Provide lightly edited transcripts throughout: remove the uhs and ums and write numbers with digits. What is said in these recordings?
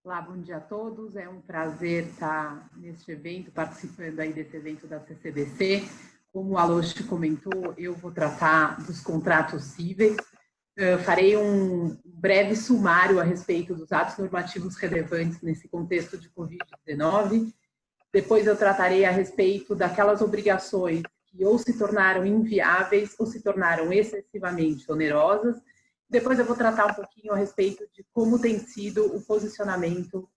Olá, bom dia a todos. É um prazer estar neste evento, participando aí desse evento da CCBC. Como o Alôcio comentou, eu vou tratar dos contratos cíveis. Farei um breve sumário a respeito dos atos normativos relevantes nesse contexto de Covid-19. Depois eu tratarei a respeito daquelas obrigações que ou se tornaram inviáveis ou se tornaram excessivamente onerosas. Depois eu vou tratar um pouquinho a respeito de como tem sido o posicionamento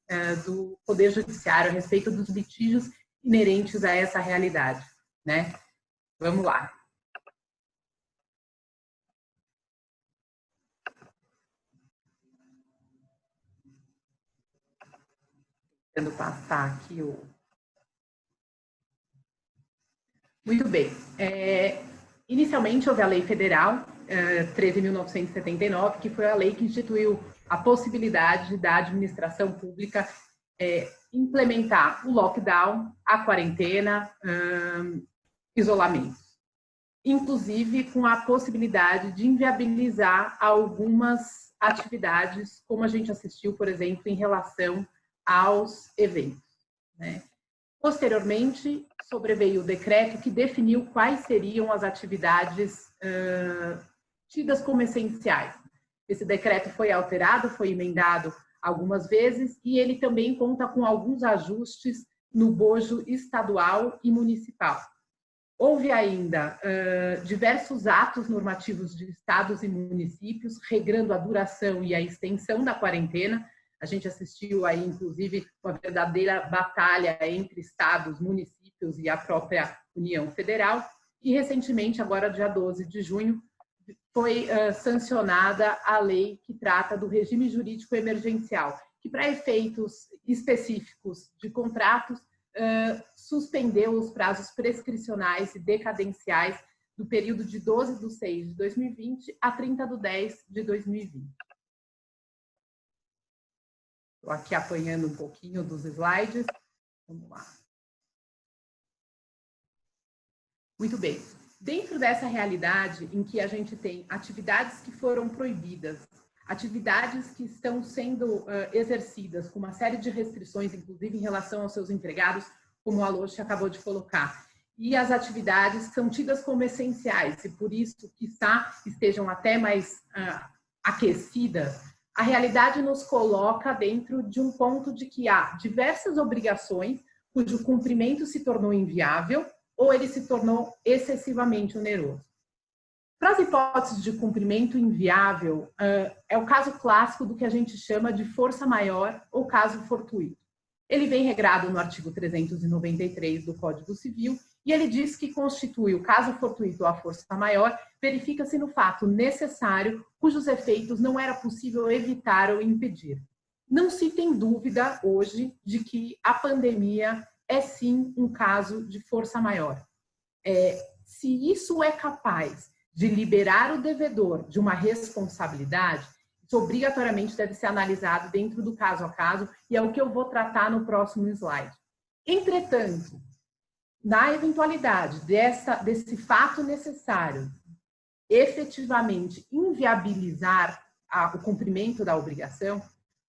do Poder Judiciário a respeito dos litígios inerentes a essa realidade, né? Vamos lá. Tentando passar aqui o... Muito bem. Inicialmente houve a Lei Federal 13.979, que foi a lei que instituiu a possibilidade da administração pública implementar o lockdown, a quarentena, isolamento. Inclusive com a possibilidade de inviabilizar algumas atividades, como a gente assistiu, por exemplo, em relação aos eventos, né? Posteriormente, sobreveio o decreto que definiu quais seriam as atividades tidas como essenciais. Esse decreto foi alterado, foi emendado algumas vezes e ele também conta com alguns ajustes no bojo estadual e municipal. Houve ainda diversos atos normativos de estados e municípios, regrando a duração e a extensão da quarentena. A gente assistiu aí, inclusive, uma verdadeira batalha entre estados, municípios e a própria União Federal. E, recentemente, agora, dia 12 de junho, foi sancionada a lei que trata do regime jurídico emergencial, que, para efeitos específicos de contratos, suspendeu os prazos prescricionais e decadenciais do período de 12/6 de 2020 a 30/10 de 2020. Estou aqui apanhando um pouquinho dos slides. Vamos lá. Muito bem. Dentro dessa realidade em que a gente tem atividades que foram proibidas, atividades que estão sendo exercidas com uma série de restrições, inclusive em relação aos seus empregados, como o Alôcio acabou de colocar, e as atividades que são tidas como essenciais, e por isso, quizá, estejam até mais aquecidas, a realidade nos coloca dentro de um ponto de que há diversas obrigações cujo cumprimento se tornou inviável ou ele se tornou excessivamente oneroso. Para as hipóteses de cumprimento inviável, é o caso clássico do que a gente chama de força maior ou caso fortuito. Ele vem regrado no artigo 393 do Código Civil e ele diz que constitui o caso fortuito ou a força maior, verifica-se no fato necessário cujos efeitos não era possível evitar ou impedir. Não se tem dúvida hoje de que a pandemia é sim um caso de força maior. Se isso é capaz de liberar o devedor de uma responsabilidade, isso obrigatoriamente deve ser analisado dentro do caso a caso, e é o que eu vou tratar no próximo slide. Entretanto, na eventualidade desse fato necessário efetivamente inviabilizar o cumprimento da obrigação,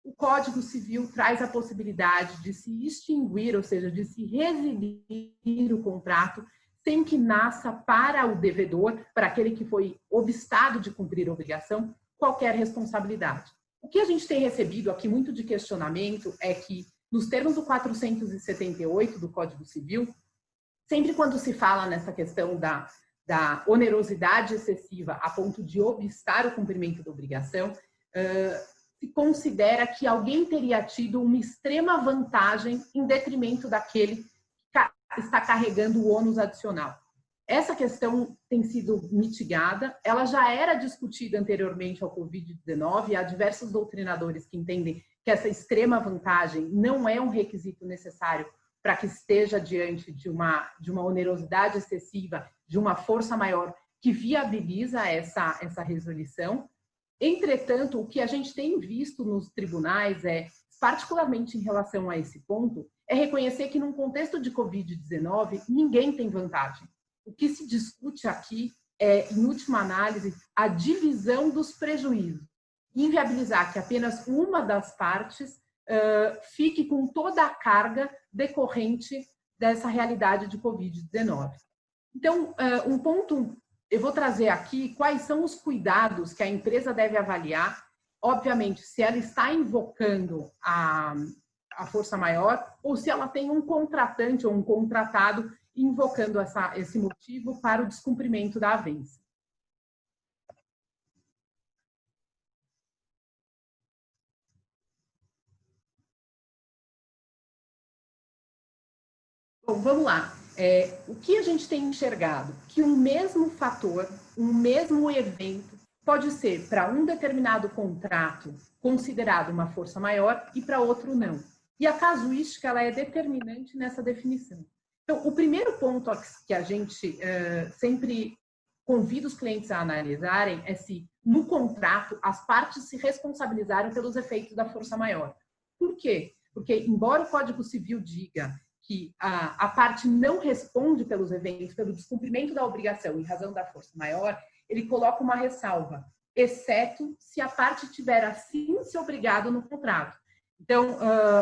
o Código Civil traz a possibilidade de se extinguir, ou seja, de se rescindir o contrato sem que nasça para o devedor, para aquele que foi obstado de cumprir a obrigação, qualquer responsabilidade. O que a gente tem recebido aqui muito de questionamento é que, nos termos do 478 do Código Civil, sempre quando se fala nessa questão da onerosidade excessiva a ponto de obstar o cumprimento da obrigação, se considera que alguém teria tido uma extrema vantagem em detrimento daquele que está carregando o ônus adicional. Essa questão tem sido mitigada, ela já era discutida anteriormente ao Covid-19, há diversos doutrinadores que entendem que essa extrema vantagem não é um requisito necessário para que esteja diante de uma onerosidade excessiva, de uma força maior que viabiliza essa resolução. Entretanto, o que a gente tem visto nos tribunais particularmente em relação a esse ponto, é reconhecer que num contexto de Covid-19, ninguém tem vantagem. O que se discute aqui é, em última análise, a divisão dos prejuízos. Inviabilizar que apenas uma das partes fique com toda a carga decorrente dessa realidade de Covid-19. Então, um ponto, eu vou trazer aqui quais são os cuidados que a empresa deve avaliar, obviamente, se ela está invocando a força maior ou se ela tem um contratante ou um contratado invocando esse motivo para o descumprimento da avença. Bom, vamos lá. O que a gente tem enxergado? Que um mesmo fator, um mesmo evento, pode ser para um determinado contrato considerado uma força maior e para outro não. E a casuística ela é determinante nessa definição. Então, o primeiro ponto que a gente sempre convida os clientes a analisarem é se, no contrato, as partes se responsabilizaram pelos efeitos da força maior. Por quê? Porque, embora o Código Civil diga que a parte não responde pelos eventos, pelo descumprimento da obrigação em razão da força maior, ele coloca uma ressalva, exceto se a parte tiver assim se obrigado no contrato. Então,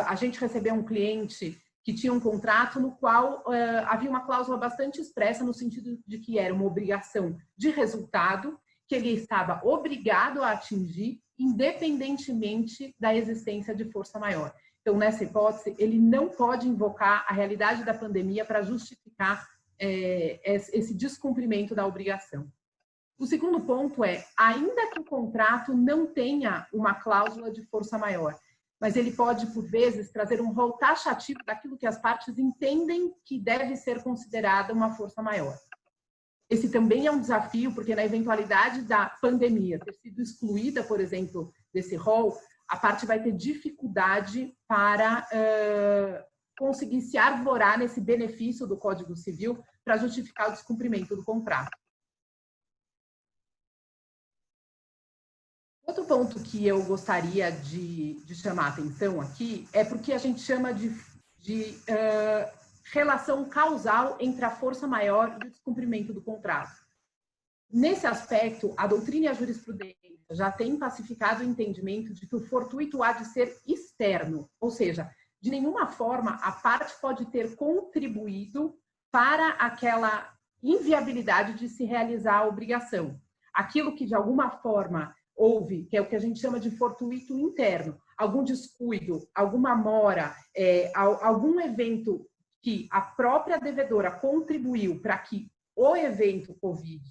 a gente recebeu um cliente que tinha um contrato no qual havia uma cláusula bastante expressa no sentido de que era uma obrigação de resultado que ele estava obrigado a atingir independentemente da existência de força maior. Então, nessa hipótese, ele não pode invocar a realidade da pandemia para justificar esse descumprimento da obrigação. O segundo ponto é, ainda que o contrato não tenha uma cláusula de força maior, mas ele pode, por vezes, trazer um rol taxativo daquilo que as partes entendem que deve ser considerada uma força maior. Esse também é um desafio, porque na eventualidade da pandemia ter sido excluída, por exemplo, desse rol, a parte vai ter dificuldade para conseguir se arvorar nesse benefício do Código Civil para justificar o descumprimento do contrato. Outro ponto que eu gostaria de chamar a atenção aqui é porque a gente chama de relação causal entre a força maior e o descumprimento do contrato. Nesse aspecto, a doutrina e a jurisprudência já têm pacificado o entendimento de que o fortuito há de ser externo, ou seja, de nenhuma forma a parte pode ter contribuído para aquela inviabilidade de se realizar a obrigação. Aquilo que de alguma forma houve, que é o que a gente chama de fortuito interno, algum descuido, alguma mora, algum evento que a própria devedora contribuiu para que o evento Covid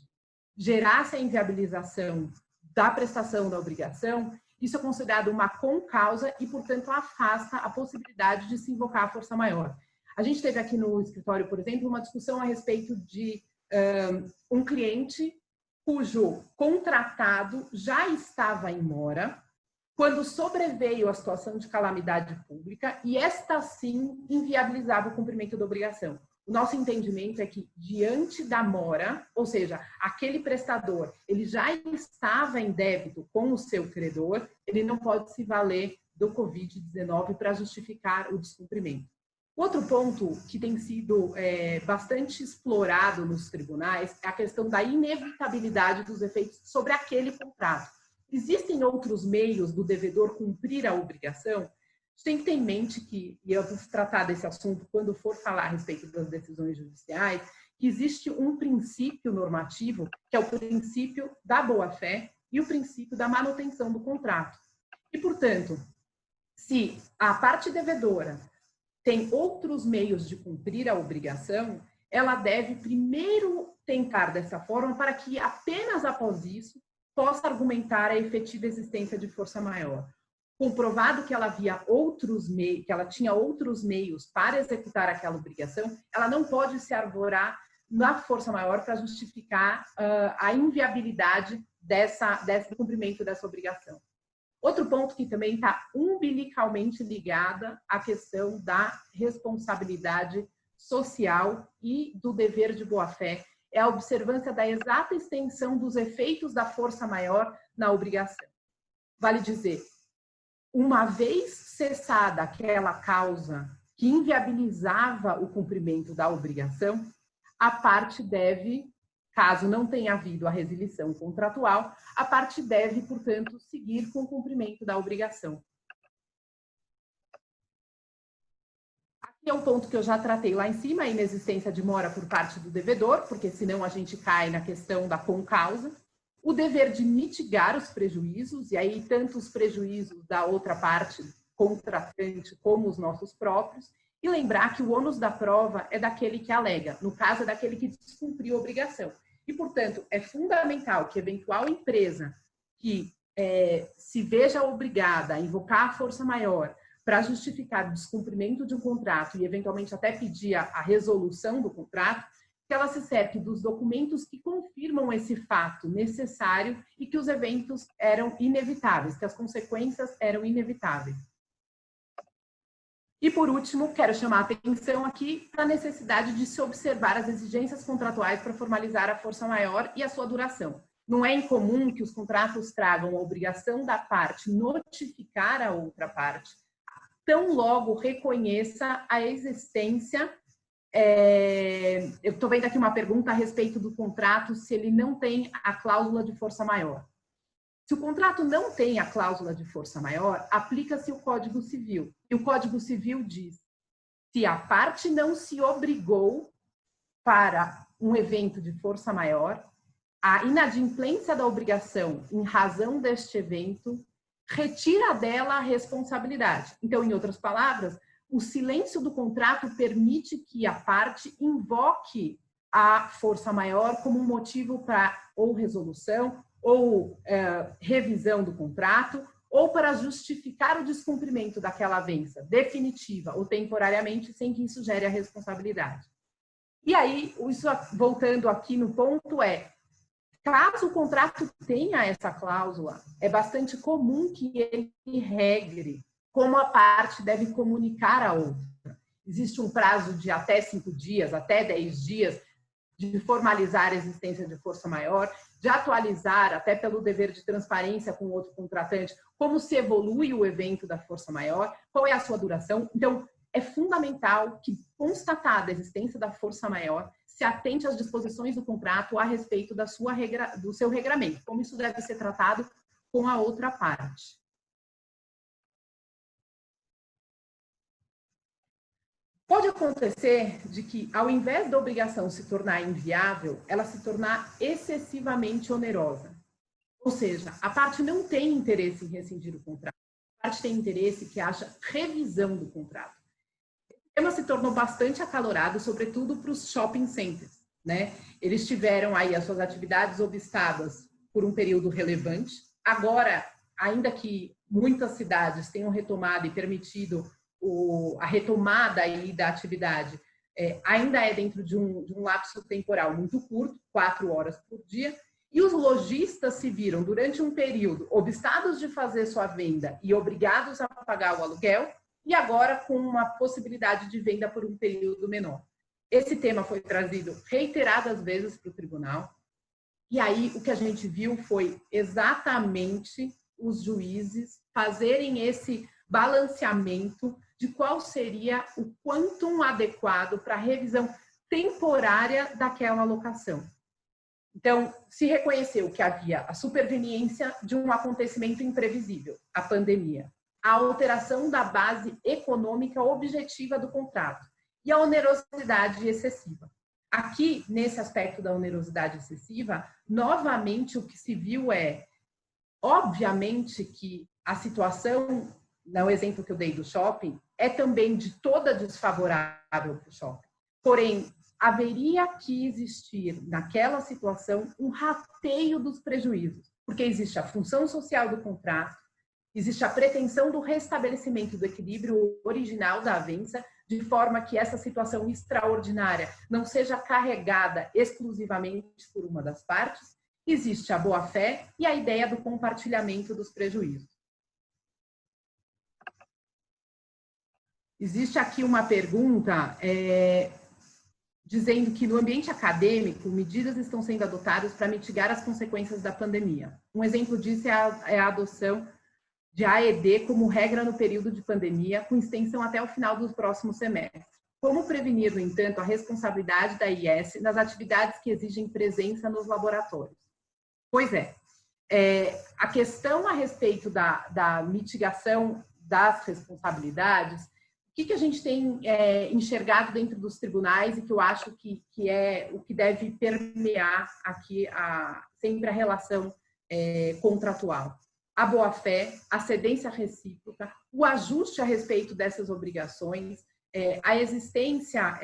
gerasse a inviabilização da prestação da obrigação, isso é considerado uma concausa e, portanto, afasta a possibilidade de se invocar a força maior. A gente teve aqui no escritório, por exemplo, uma discussão a respeito de um cliente cujo contratado já estava em mora quando sobreveio a situação de calamidade pública e esta sim inviabilizava o cumprimento da obrigação. O nosso entendimento é que, diante da mora, ou seja, aquele prestador, ele já estava em débito com o seu credor, ele não pode se valer do Covid-19 para justificar o descumprimento. Outro ponto que tem sido bastante explorado nos tribunais é a questão da inevitabilidade dos efeitos sobre aquele contrato. Existem outros meios do devedor cumprir a obrigação? A gente tem que ter em mente que, e eu vou tratar desse assunto quando for falar a respeito das decisões judiciais, que existe um princípio normativo, que é o princípio da boa-fé e o princípio da manutenção do contrato. E, portanto, se a parte devedora tem outros meios de cumprir a obrigação, ela deve primeiro tentar dessa forma para que apenas após isso possa argumentar a efetiva existência de força maior. Comprovado que ela havia outros meios, que ela tinha outros meios para executar aquela obrigação, ela não pode se arvorar na força maior para justificar a inviabilidade desse cumprimento dessa obrigação. Outro ponto que também está umbilicalmente ligada à questão da responsabilidade social e do dever de boa-fé é a observância da exata extensão dos efeitos da força maior na obrigação. Vale dizer, uma vez cessada aquela causa que inviabilizava o cumprimento da obrigação, a parte deve, caso não tenha havido a resilição contratual, a parte deve, portanto, seguir com o cumprimento da obrigação. é um ponto que eu já tratei lá em cima, a inexistência de mora por parte do devedor, porque senão a gente cai na questão da concausa. O dever de mitigar os prejuízos, e aí tanto os prejuízos da outra parte contratante como os nossos próprios, e lembrar que o ônus da prova é daquele que alega, no caso é daquele que descumpriu a obrigação. E, portanto, é fundamental que eventual empresa que se veja obrigada a invocar a força maior para justificar o descumprimento de um contrato e, eventualmente, até pedir a resolução do contrato, que ela se cerque dos documentos que confirmam esse fato necessário e que os eventos eram inevitáveis, que as consequências eram inevitáveis. E, por último, quero chamar a atenção aqui para a necessidade de se observar as exigências contratuais para formalizar a força maior e a sua duração. Não é incomum que os contratos tragam a obrigação da parte notificar a outra parte, tão logo reconheça a existência. Eu estou vendo aqui uma pergunta a respeito do contrato, se ele não tem a cláusula de força maior. Se o contrato não tem a cláusula de força maior, aplica-se o Código Civil. E o Código Civil diz: se a parte não se obrigou para um evento de força maior, a inadimplência da obrigação em razão deste evento retira dela a responsabilidade. Então, em outras palavras, o silêncio do contrato permite que a parte invoque a força maior como um motivo para ou resolução ou revisão do contrato, ou para justificar o descumprimento daquela avença definitiva ou temporariamente, sem que isso gere a responsabilidade. E aí, isso, voltando aqui no ponto, caso o contrato tenha essa cláusula, é bastante comum que ele regre como a parte deve comunicar a outra. Existe um prazo de até 5 dias, até 10 dias, de formalizar a existência de força maior, de atualizar, até pelo dever de transparência com o outro contratante, como se evolui o evento da força maior, qual é a sua duração. Então, é fundamental que, constatada a existência da força maior, se atente às disposições do contrato a respeito do seu regramento, como isso deve ser tratado com a outra parte. Pode acontecer de que, ao invés da obrigação se tornar inviável, ela se tornar excessivamente onerosa. Ou seja, a parte não tem interesse em rescindir o contrato, a parte tem interesse que haja revisão do contrato. O tema se tornou bastante acalorado, sobretudo para os shopping centers, né? Eles tiveram aí as suas atividades obstadas por um período relevante. Agora, ainda que muitas cidades tenham retomado e permitido a retomada aí da atividade, ainda é dentro de um lapso temporal muito curto, 4 horas por dia, e os lojistas se viram, durante um período, obstados de fazer sua venda e obrigados a pagar o aluguel, e agora com uma possibilidade de venda por um período menor. Esse tema foi trazido reiteradas vezes para o tribunal, e aí o que a gente viu foi exatamente os juízes fazerem esse balanceamento de qual seria o quantum adequado para a revisão temporária daquela locação. Então, se reconheceu que havia a superveniência de um acontecimento imprevisível, a pandemia, a alteração da base econômica objetiva do contrato e a onerosidade excessiva. Aqui, nesse aspecto da onerosidade excessiva, novamente o que se viu obviamente que a situação, no exemplo que eu dei do shopping, é também de toda desfavorável para o shopping. Porém, haveria que existir, naquela situação, um rateio dos prejuízos, porque existe a função social do contrato, existe a pretensão do restabelecimento do equilíbrio original da avença, de forma que essa situação extraordinária não seja carregada exclusivamente por uma das partes. Existe a boa-fé e a ideia do compartilhamento dos prejuízos. Existe aqui uma pergunta dizendo que no ambiente acadêmico, medidas estão sendo adotadas para mitigar as consequências da pandemia. Um exemplo disso é a adoção de AED como regra no período de pandemia, com extensão até o final do próximo semestre. Como prevenir, no entanto, a responsabilidade da IS nas atividades que exigem presença nos laboratórios? Pois a questão a respeito da mitigação das responsabilidades, o que a gente tem enxergado dentro dos tribunais e que eu acho que é o que deve permear aqui sempre a relação contratual? A boa-fé, a cedência recíproca, o ajuste a respeito dessas obrigações, a existência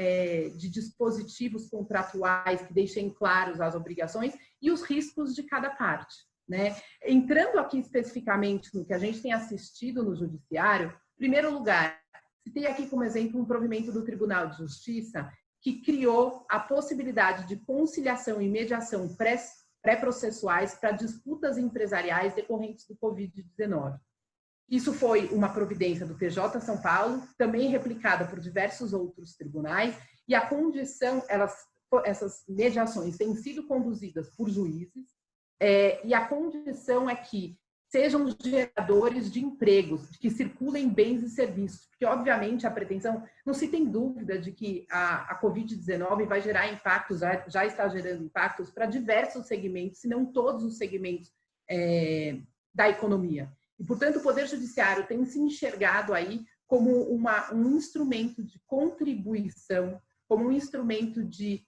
de dispositivos contratuais que deixem claros as obrigações e os riscos de cada parte, né? Entrando aqui especificamente no que a gente tem assistido no judiciário, em primeiro lugar, citei aqui como exemplo um provimento do Tribunal de Justiça que criou a possibilidade de conciliação e mediação pré-processuais para disputas empresariais decorrentes do Covid-19. Isso foi uma providência do TJ São Paulo, também replicada por diversos outros tribunais, e a condição, essas mediações têm sido conduzidas por juízes, e a condição é que sejam geradores de empregos, que circulem bens e serviços, porque, obviamente, a pretensão, não se tem dúvida de que a Covid-19 vai gerar impactos, já está gerando impactos para diversos segmentos, se não todos os segmentos da economia. E, portanto, o Poder Judiciário tem se enxergado aí como um instrumento de contribuição, como um instrumento de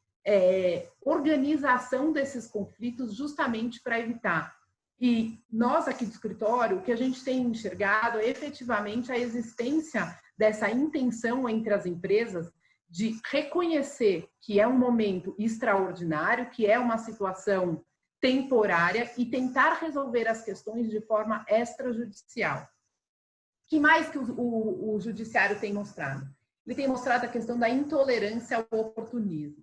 organização desses conflitos, justamente para evitar. E nós aqui do escritório, o que a gente tem enxergado é efetivamente a existência dessa intenção entre as empresas de reconhecer que é um momento extraordinário, que é uma situação temporária e tentar resolver as questões de forma extrajudicial. O que mais que o judiciário tem mostrado? Ele tem mostrado a questão da intolerância ao oportunismo.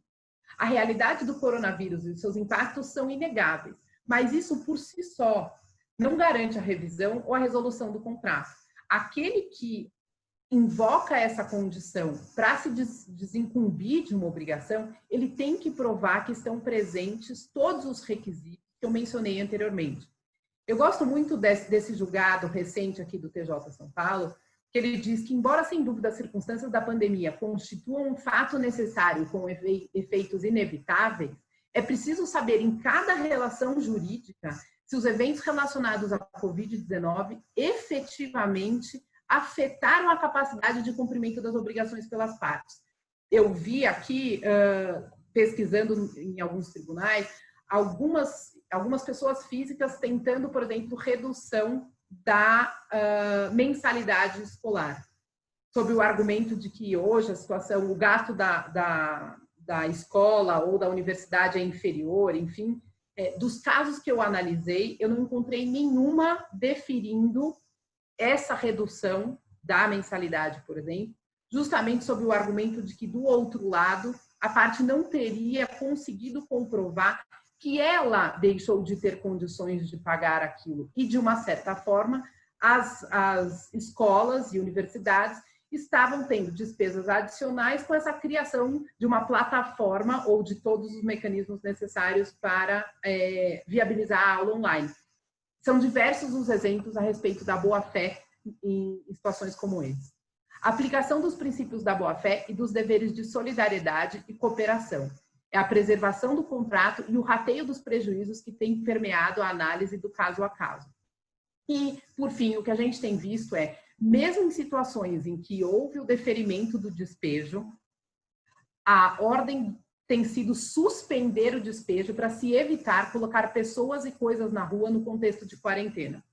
A realidade do coronavírus e seus impactos são inegáveis, mas isso por si só não garante a revisão ou a resolução do contrato. Aquele que invoca essa condição para se desincumbir de uma obrigação, ele tem que provar que estão presentes todos os requisitos que eu mencionei anteriormente. Eu gosto muito desse julgado recente aqui do TJ São Paulo, que ele diz que, embora sem dúvida as circunstâncias da pandemia constituam um fato necessário com efeitos inevitáveis, é preciso saber em cada relação jurídica se os eventos relacionados à Covid-19 efetivamente afetaram a capacidade de cumprimento das obrigações pelas partes. Eu vi aqui, pesquisando em alguns tribunais, algumas pessoas físicas tentando, por exemplo, redução da mensalidade escolar, sob o argumento de que hoje a situação, o gasto da escola ou da universidade é inferior, enfim. Dos casos que eu analisei, eu não encontrei nenhuma deferindo essa redução da mensalidade, por exemplo, justamente sob o argumento de que, do outro lado, a parte não teria conseguido comprovar que ela deixou de ter condições de pagar aquilo. E, de uma certa forma, as escolas e universidades estavam tendo despesas adicionais com essa criação de uma plataforma ou de todos os mecanismos necessários para viabilizar a aula online. São diversos os exemplos a respeito da boa-fé em situações como esse. A aplicação dos princípios da boa-fé e dos deveres de solidariedade e cooperação. É a preservação do contrato e o rateio dos prejuízos que tem permeado a análise do caso a caso. E, por fim, o que a gente tem visto é, mesmo em situações em que houve o deferimento do despejo, a ordem tem sido suspender o despejo para se evitar colocar pessoas e coisas na rua no contexto de quarentena.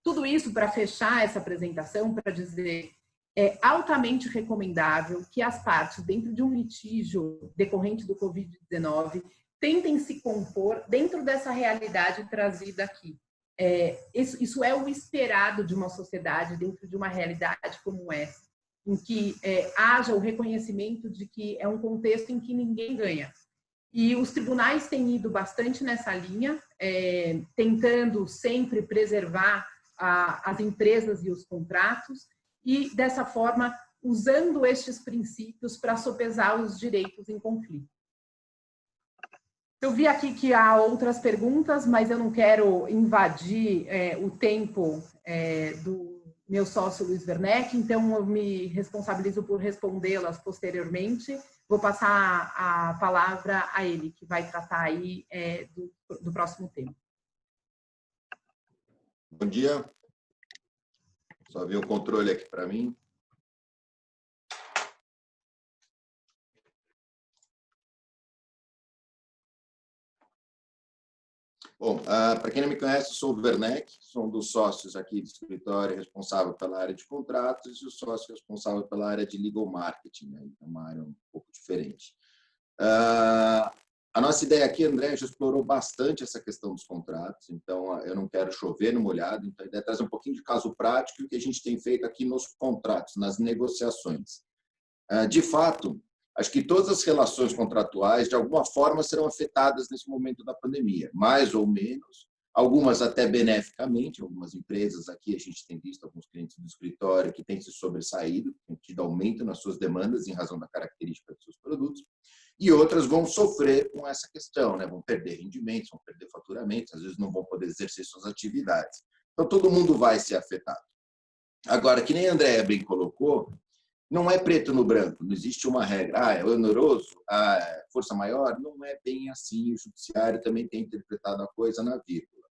Tudo isso para fechar essa apresentação, para dizer, é altamente recomendável que as partes, dentro de um litígio decorrente do Covid-19, tentem se compor dentro dessa realidade trazida aqui. Isso é o esperado de uma sociedade dentro de uma realidade como essa, em que haja o reconhecimento de que é um contexto em que ninguém ganha. E os tribunais têm ido bastante nessa linha, tentando sempre preservar as empresas e os contratos, e, dessa forma, usando estes princípios para sopesar os direitos em conflito. Eu vi aqui que há outras perguntas, mas eu não quero invadir o tempo do meu sócio Luiz Werneck, então eu me responsabilizo por respondê-las posteriormente. Vou passar a palavra a ele, que vai tratar aí do próximo tema. Bom dia. Só ver o controle aqui para mim. Bom, para quem não me conhece, eu sou o Werneck, sou um dos sócios aqui do escritório responsável pela área de contratos e o sócio responsável pela área de legal marketing, né? Então, uma área um pouco diferente. A nossa ideia aqui, André, já explorou bastante essa questão dos contratos, então eu não quero chover no molhado, então a ideia é trazer um pouquinho de caso prático e o que a gente tem feito aqui nos contratos, nas negociações. De fato, acho que todas as relações contratuais, de alguma forma, serão afetadas nesse momento da pandemia, mais ou menos, algumas até beneficamente, algumas empresas aqui, a gente tem visto alguns clientes do escritório que têm se sobressaído, têm tido aumento nas suas demandas em razão da característica dos seus produtos, e outras vão sofrer com essa questão, né? Vão perder rendimentos, vão perder faturamentos, às vezes não vão poder exercer suas atividades. Então, todo mundo vai ser afetado. Agora, que nem a Andréa bem colocou, não é preto no branco, não existe uma regra. É oneroso, força maior, não é bem assim. O judiciário também tem interpretado a coisa na vírgula.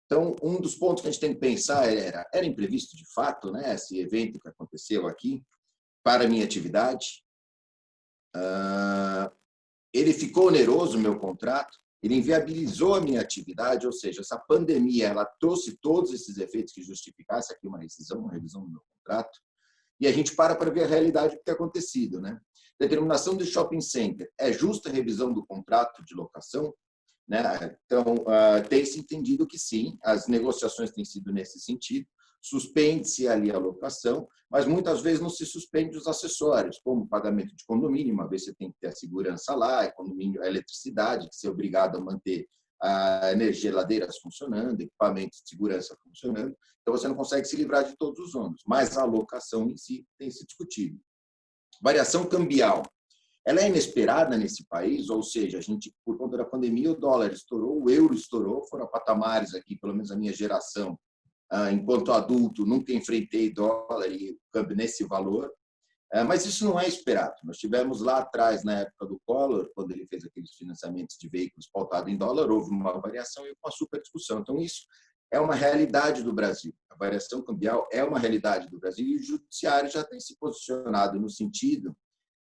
Então, um dos pontos que a gente tem que pensar era imprevisto de fato, né? Esse evento que aconteceu aqui para a minha atividade. Ele ficou oneroso, o meu contrato, ele inviabilizou a minha atividade, ou seja, essa pandemia ela trouxe todos esses efeitos que justificassem aqui uma rescisão, uma revisão do meu contrato, e a gente para ver a realidade do que tem acontecido, né? Determinação do shopping center é justa a revisão do contrato de locação, né? Então, tem se entendido que sim, as negociações têm sido nesse sentido, suspende-se ali a locação, mas muitas vezes não se suspende os acessórios, como o pagamento de condomínio, uma vez você tem que ter a segurança lá, condomínio, a eletricidade, que você é obrigado a manter a energia, geladeiras funcionando, equipamentos de segurança funcionando, então você não consegue se livrar de todos os ônus, mas a locação em si tem se discutido. Variação cambial. Ela é inesperada nesse país, ou seja, a gente, por conta da pandemia, o dólar estourou, o euro estourou, foram patamares aqui, pelo menos a minha geração, enquanto adulto, nunca enfrentei dólar e câmbio nesse valor, mas isso não é esperado. Nós tivemos lá atrás, na época do Collor, quando ele fez aqueles financiamentos de veículos pautados em dólar, houve uma variação e uma super discussão. Então, isso é uma realidade do Brasil. A variação cambial é uma realidade do Brasil e o judiciário já tem se posicionado no sentido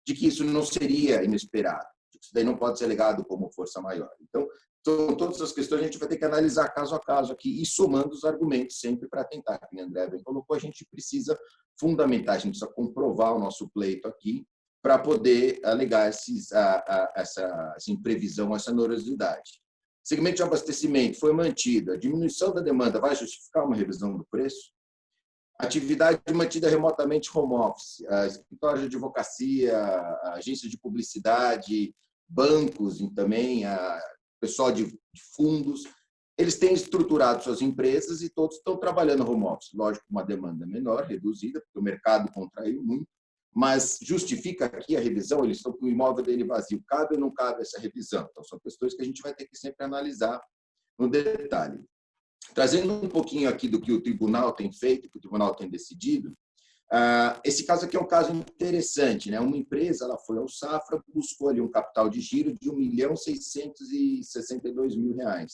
de que isso não seria inesperado, de que isso daí não pode ser legado como força maior. Então, todas as questões a gente vai ter que analisar caso a caso aqui e somando os argumentos sempre para tentar. Como a André bem colocou, a gente precisa fundamentar, a gente precisa comprovar o nosso pleito aqui para poder alegar essa imprevisão, essa onerosidade. Segmento de abastecimento foi mantido. A diminuição da demanda vai justificar uma revisão do preço? Atividade mantida remotamente home office, escritório de advocacia, agência de publicidade, bancos e também pessoal de fundos, eles têm estruturado suas empresas e todos estão trabalhando home office. Lógico, uma demanda menor, reduzida, porque o mercado contraiu muito, mas justifica aqui a revisão, eles estão com o imóvel dele vazio. Cabe ou não cabe essa revisão? Então, são questões que a gente vai ter que sempre analisar no detalhe. Trazendo um pouquinho aqui do que o tribunal tem feito, que o tribunal tem decidido, esse caso aqui é um caso interessante, né? Uma empresa ela foi ao Safra, buscou ali um capital de giro de R$ 1.662.000.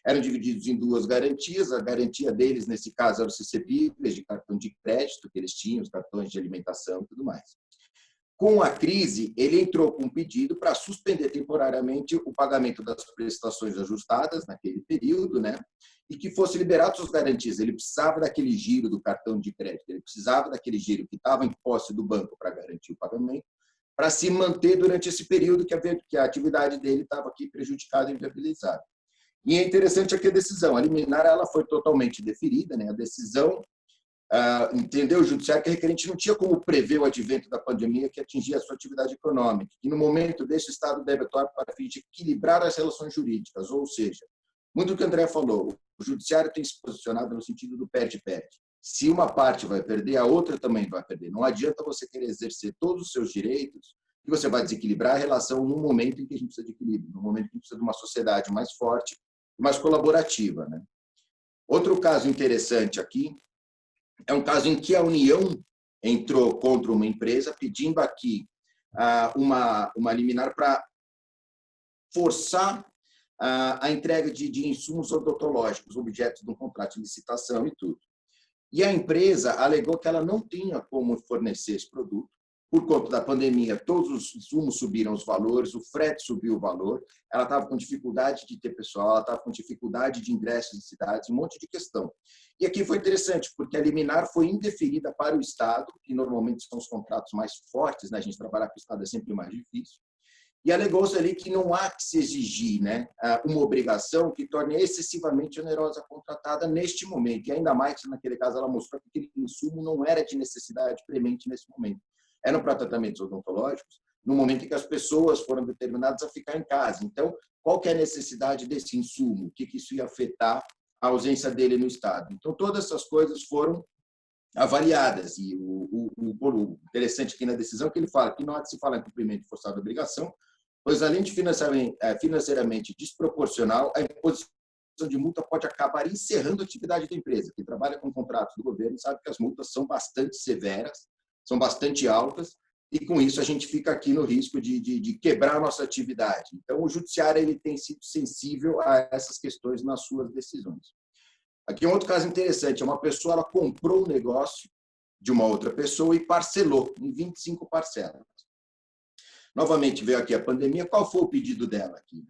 Eram divididos em duas garantias, a garantia deles, nesse caso, eram os recebíveis de cartão de crédito que eles tinham, os cartões de alimentação e tudo mais. Com a crise, ele entrou com um pedido para suspender temporariamente o pagamento das prestações ajustadas naquele período, né? E que fosse liberado suas garantias. Ele precisava daquele giro do cartão de crédito, ele precisava daquele giro que estava em posse do banco para garantir o pagamento, para se manter durante esse período que a atividade dele estava aqui prejudicada e inviabilizada. E é interessante aqui a decisão. A liminar ela foi totalmente deferida, né? A decisão entendeu o judiciário que a requerente não tinha como prever o advento da pandemia que atingia a sua atividade econômica, e no momento desse, o Estado deve atuar para fim de equilibrar as relações jurídicas, ou seja, muito do que o André falou, o judiciário tem se posicionado no sentido do perde-perde. Se uma parte vai perder, a outra também vai perder. Não adianta você querer exercer todos os seus direitos e você vai desequilibrar a relação no momento em que a gente precisa de equilíbrio, no momento em que a gente precisa de uma sociedade mais forte, mais colaborativa, né? Outro caso interessante aqui é um caso em que a União entrou contra uma empresa pedindo aqui uma liminar para forçar a entrega de insumos odontológicos, objetos de um contrato de licitação e tudo. E a empresa alegou que ela não tinha como fornecer esse produto, por conta da pandemia, todos os insumos subiram os valores, o frete subiu o valor, ela estava com dificuldade de ter pessoal, ela estava com dificuldade de ingressos em cidades, um monte de questão. E aqui foi interessante, porque a liminar foi indeferida para o Estado, que normalmente são os contratos mais fortes, né? A gente trabalhar com o Estado é sempre mais difícil, e alegou-se ali que não há que se exigir, né, uma obrigação que torne excessivamente onerosa a contratada neste momento, e ainda mais que naquele caso ela mostrou que aquele insumo não era de necessidade premente nesse momento. Eram para tratamentos odontológicos, no momento em que as pessoas foram determinadas a ficar em casa. Então, qual que é a necessidade desse insumo? O que isso ia afetar a ausência dele no Estado? Então, todas essas coisas foram avaliadas. E o interessante aqui na decisão é que ele fala que não há de se falar em cumprimento forçado de obrigação, pois, além de financeiramente desproporcional, a imposição de multa pode acabar encerrando a atividade da empresa. Quem trabalha com contratos do governo sabe que as multas são bastante severas, são bastante altas, e com isso a gente fica aqui no risco de quebrar a nossa atividade. Então, o judiciário ele tem sido sensível a essas questões nas suas decisões. Aqui é um outro caso interessante, uma pessoa ela comprou um negócio de uma outra pessoa e parcelou em 25 parcelas. Novamente veio aqui a pandemia, qual foi o pedido dela aqui?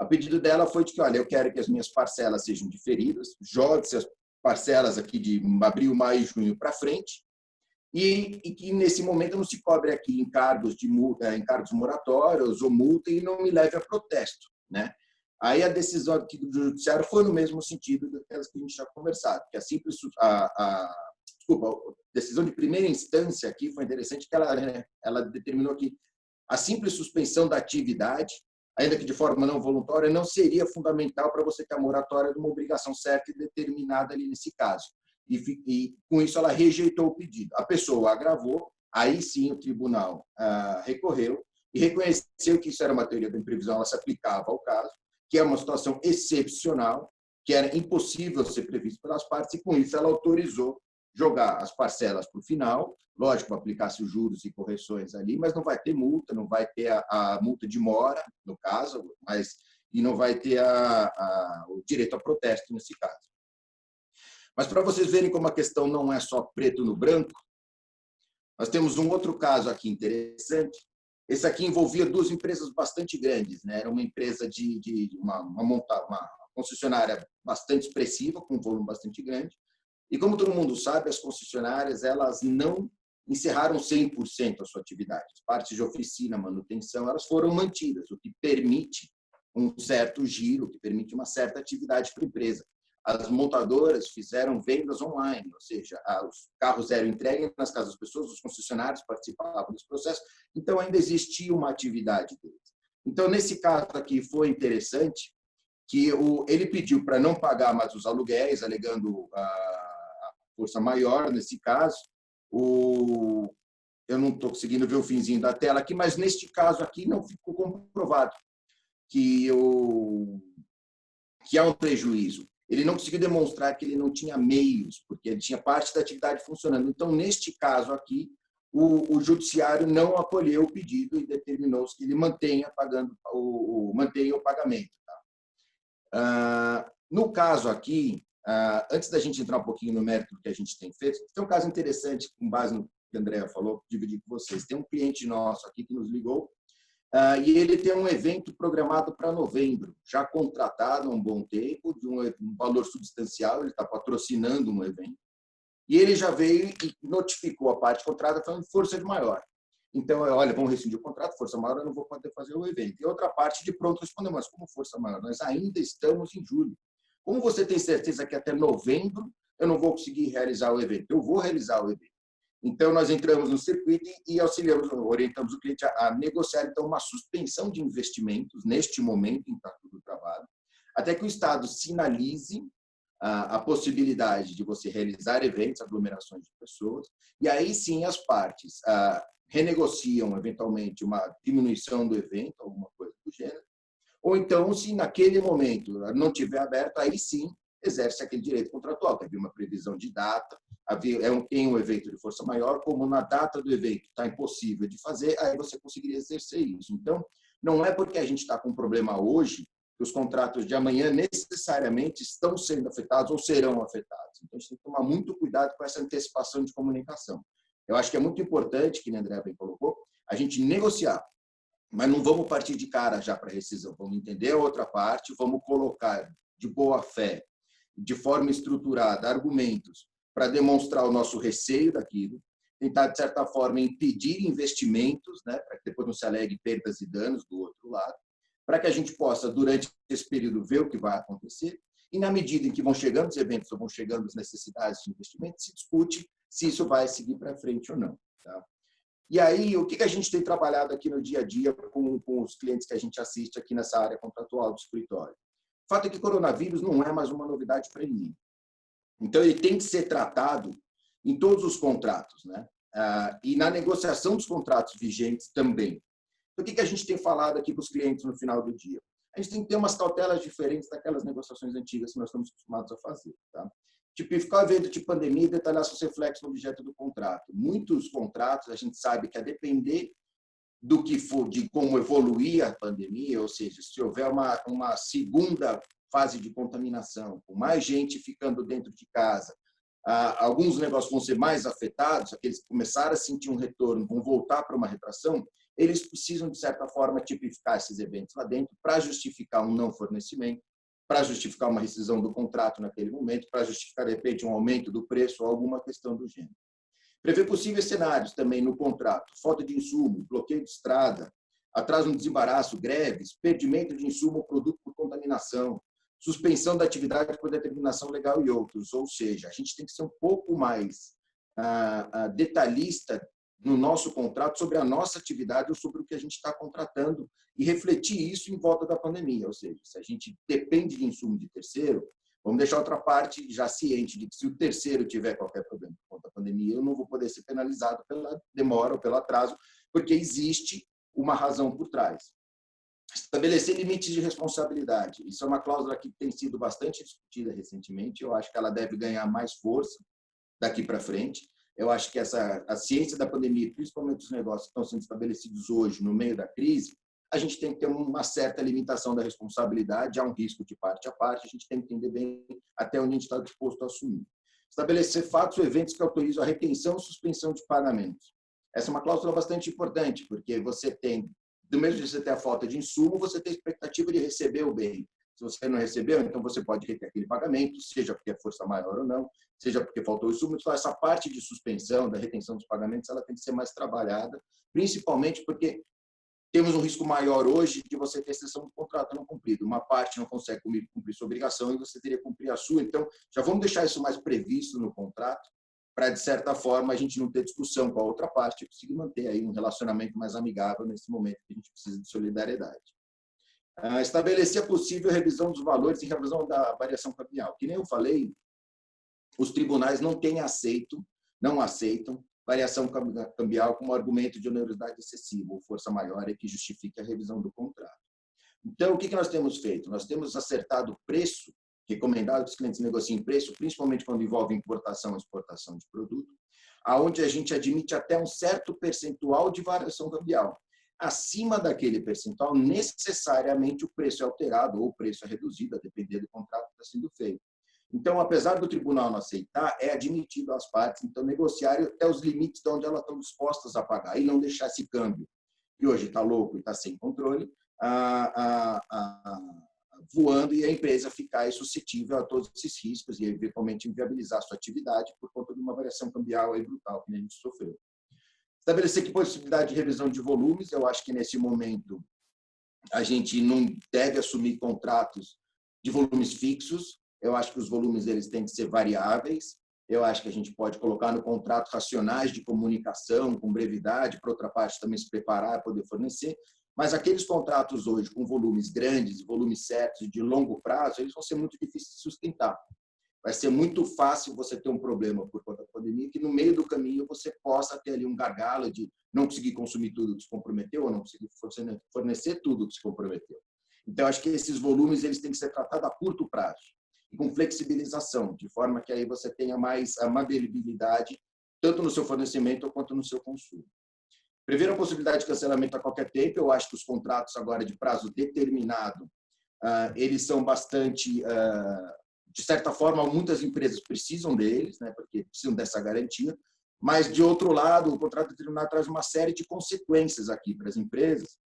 O pedido dela foi de que, olha, eu quero que as minhas parcelas sejam diferidas, jogue-se as parcelas aqui de abril, maio e junho para frente, e que nesse momento não se cobre aqui encargos de multa, encargos moratórios ou multa e não me leve a protesto, né? Aí a decisão aqui do judiciário foi no mesmo sentido daquelas que a gente já conversado, que desculpa, a decisão de primeira instância aqui foi interessante que ela determinou que a simples suspensão da atividade, ainda que de forma não voluntária, não seria fundamental para você ter a moratória de uma obrigação certa e determinada ali nesse caso. E com isso ela rejeitou o pedido. A pessoa agravou, aí sim o tribunal recorreu e reconheceu que isso era uma teoria da imprevisão, ela se aplicava ao caso, que é uma situação excepcional, que era impossível ser previsto pelas partes, e com isso ela autorizou jogar as parcelas para o final, lógico, aplicar-se os juros e correções ali, mas não vai ter multa, não vai ter a multa de mora, no caso, e não vai ter o direito a protesto nesse caso. Mas para vocês verem como a questão não é só preto no branco, nós temos um outro caso aqui interessante. Esse aqui envolvia duas empresas bastante grandes, né? Era uma empresa de uma concessionária bastante expressiva, com um volume bastante grande. E como todo mundo sabe, as concessionárias elas não encerraram 100% a sua atividade. As partes de oficina, manutenção, elas foram mantidas, o que permite um certo giro, o que permite uma certa atividade para a empresa. As montadoras fizeram vendas online, ou seja, os carros eram entregues nas casas das pessoas, os concessionários participavam desse processo, então ainda existia uma atividade deles. Então, nesse caso aqui, foi interessante que ele pediu para não pagar mais os aluguéis, alegando a força maior, nesse caso. Eu não estou conseguindo ver o finzinho da tela aqui, mas neste caso aqui não ficou comprovado que há um prejuízo. Ele não conseguiu demonstrar que ele não tinha meios, porque ele tinha parte da atividade funcionando. Então, neste caso aqui, o judiciário não acolheu o pedido e determinou que ele mantenha o pagamento. Tá? No caso aqui, antes da gente entrar um pouquinho no mérito do que a gente tem feito, tem um caso interessante, com base no que a Andrea falou, dividir com vocês. Tem um cliente nosso aqui que nos ligou, e ele tem um evento programado para novembro, já contratado há um bom tempo, de um valor substancial, ele está patrocinando um evento. E ele já veio e notificou a parte contratada falando força de maior. Então, olha, vamos rescindir o contrato, força maior, eu não vou poder fazer o evento. E outra parte de pronto respondeu, mas como força maior? Nós ainda estamos em julho. Como você tem certeza que até novembro eu não vou conseguir realizar o evento? Eu vou realizar o evento. Então, nós entramos no circuito e orientamos o cliente a negociar, então, uma suspensão de investimentos neste momento em Tatu do Trabalho, até que o Estado sinalize a possibilidade de você realizar eventos, aglomerações de pessoas, e aí sim as partes renegociam, eventualmente, uma diminuição do evento, alguma coisa do gênero, ou então, se naquele momento não tiver aberto, aí sim exerce aquele direito contratual, que havia uma previsão de data, em um evento de força maior, como na data do evento está impossível de fazer, aí você conseguiria exercer isso. Então, não é porque a gente está com um problema hoje que os contratos de amanhã necessariamente estão sendo afetados ou serão afetados. Então, a gente tem que tomar muito cuidado com essa antecipação de comunicação. Eu acho que é muito importante, que o André bem colocou, a gente negociar, mas não vamos partir de cara já para rescisão. Vamos entender a outra parte, vamos colocar de boa fé, de forma estruturada, argumentos para demonstrar o nosso receio daquilo, tentar, de certa forma, impedir investimentos, né, para que depois não se alegue perdas e danos do outro lado, para que a gente possa, durante esse período, ver o que vai acontecer, e na medida em que vão chegando os eventos ou vão chegando as necessidades de investimento, se discute se isso vai seguir para frente ou não. Tá? E aí, o que a gente tem trabalhado aqui no dia a dia com os clientes que a gente assiste aqui nessa área contratual do escritório? O fato é que o coronavírus não é mais uma novidade para ninguém. Então, ele tem que ser tratado em todos os contratos, né? E na negociação dos contratos vigentes também. Então, o que a gente tem falado aqui com os clientes no final do dia? A gente tem que ter umas cautelas diferentes daquelas negociações antigas que nós estamos acostumados a fazer. Tá? Tipificar o evento de pandemia e detalhar seus reflexos no objeto do contrato. Muitos contratos, a gente sabe que a depender do que for, de como evoluir a pandemia, ou seja, se houver uma segunda fase de contaminação, com mais gente ficando dentro de casa, alguns negócios vão ser mais afetados, aqueles que começaram a sentir um retorno vão voltar para uma retração, eles precisam, de certa forma, tipificar esses eventos lá dentro para justificar um não fornecimento, para justificar uma rescisão do contrato naquele momento, para justificar, de repente, um aumento do preço ou alguma questão do gênero. Prever possíveis cenários também no contrato, falta de insumo, bloqueio de estrada, atraso no desembaraço, greves, perdimento de insumo ou produto por contaminação, suspensão da atividade por determinação legal e outros. Ou seja, a gente tem que ser um pouco mais detalhista no nosso contrato sobre a nossa atividade ou sobre o que a gente está contratando e refletir isso em volta da pandemia. Ou seja, se a gente depende de insumo de terceiro, vamos deixar outra parte já ciente de que se o terceiro tiver qualquer problema por conta da pandemia, eu não vou poder ser penalizado pela demora ou pelo atraso, porque existe uma razão por trás. Estabelecer limites de responsabilidade. Isso é uma cláusula que tem sido bastante discutida recentemente. Eu acho que ela deve ganhar mais força daqui para frente. Eu acho que a ciência da pandemia, principalmente os negócios que estão sendo estabelecidos hoje, no meio da crise, a gente tem que ter uma certa limitação da responsabilidade, há um risco de parte a parte, a gente tem que entender bem até onde a gente está disposto a assumir. Estabelecer fatos ou eventos que autorizam a retenção ou suspensão de pagamentos. Essa é uma cláusula bastante importante, porque você tem, do mesmo que você tem a falta de insumo, você tem a expectativa de receber o bem. Se você não recebeu, então você pode reter aquele pagamento, seja porque é força maior ou não, seja porque faltou o insumo. Então, essa parte de suspensão, da retenção dos pagamentos, ela tem que ser mais trabalhada, principalmente porque temos um risco maior hoje de você ter exceção do contrato não cumprido. Uma parte não consegue cumprir sua obrigação e você teria que cumprir a sua. Então, já vamos deixar isso mais previsto no contrato para, de certa forma, a gente não ter discussão com a outra parte e conseguir manter aí um relacionamento mais amigável nesse momento que a gente precisa de solidariedade. Estabelecer a possível revisão dos valores e revisão da variação cambial. Que nem eu falei, os tribunais não aceitam variação cambial como argumento de onerosidade excessiva ou força maior e que justifique a revisão do contrato. Então, o que nós temos feito? Nós temos acertado o preço, recomendado que os clientes negociem preço, principalmente quando envolve importação e exportação de produto, aonde a gente admite até um certo percentual de variação cambial. Acima daquele percentual, necessariamente o preço é alterado ou o preço é reduzido, a depender do contrato que está sendo feito. Então, apesar do tribunal não aceitar, é admitido às partes, então, negociar até os limites de onde elas estão dispostas a pagar e não deixar esse câmbio, que hoje está louco e está sem controle, voando e a empresa ficar suscetível a todos esses riscos e, eventualmente, inviabilizar a sua atividade por conta de uma variação cambial aí brutal que a gente sofreu. Estabelecer que possibilidade de revisão de volumes, eu acho que, nesse momento, a gente não deve assumir contratos de volumes fixos. Eu acho que os volumes eles têm que ser variáveis. Eu acho que a gente pode colocar no contrato racionais de comunicação, com brevidade, para outra parte também se preparar e poder fornecer. Mas aqueles contratos hoje com volumes grandes, volumes certos e de longo prazo, eles vão ser muito difíceis de sustentar. Vai ser muito fácil você ter um problema por conta da pandemia, que no meio do caminho você possa ter ali um gargalo de não conseguir consumir tudo que se comprometeu ou não conseguir fornecer tudo que se comprometeu. Então, acho que esses volumes eles têm que ser tratados a curto prazo e com flexibilização, de forma que aí você tenha mais amabilidade, tanto no seu fornecimento quanto no seu consumo. Prever a possibilidade de cancelamento a qualquer tempo. Eu acho que os contratos agora de prazo determinado, eles são bastante, de certa forma, muitas empresas precisam deles, né, porque precisam dessa garantia. Mas, de outro lado, o contrato determinado traz uma série de consequências aqui para as empresas,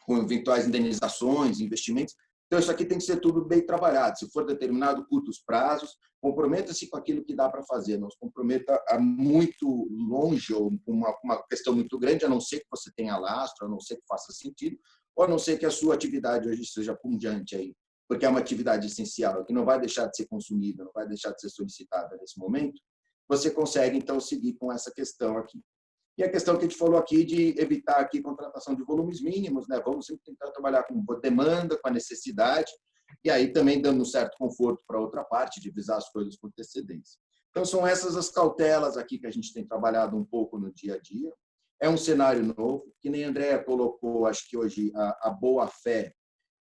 com eventuais indenizações, investimentos. Então, isso aqui tem que ser tudo bem trabalhado. Se for determinado curtos prazos, comprometa-se com aquilo que dá para fazer. Não se comprometa a muito longe ou com uma questão muito grande, a não ser que você tenha lastro, a não ser que faça sentido, ou a não ser que a sua atividade hoje seja pungente aí, porque é uma atividade essencial, que não vai deixar de ser consumida, não vai deixar de ser solicitada nesse momento. Você consegue, então, seguir com essa questão aqui. E a questão que a gente falou aqui de evitar aqui contratação de volumes mínimos, né? Vamos sempre tentar trabalhar com demanda, com a necessidade, e aí também dando um certo conforto para a outra parte, de visar as coisas com antecedência. Então, são essas as cautelas aqui que a gente tem trabalhado um pouco no dia a dia. É um cenário novo, que nem a Andrea colocou, acho que hoje a boa-fé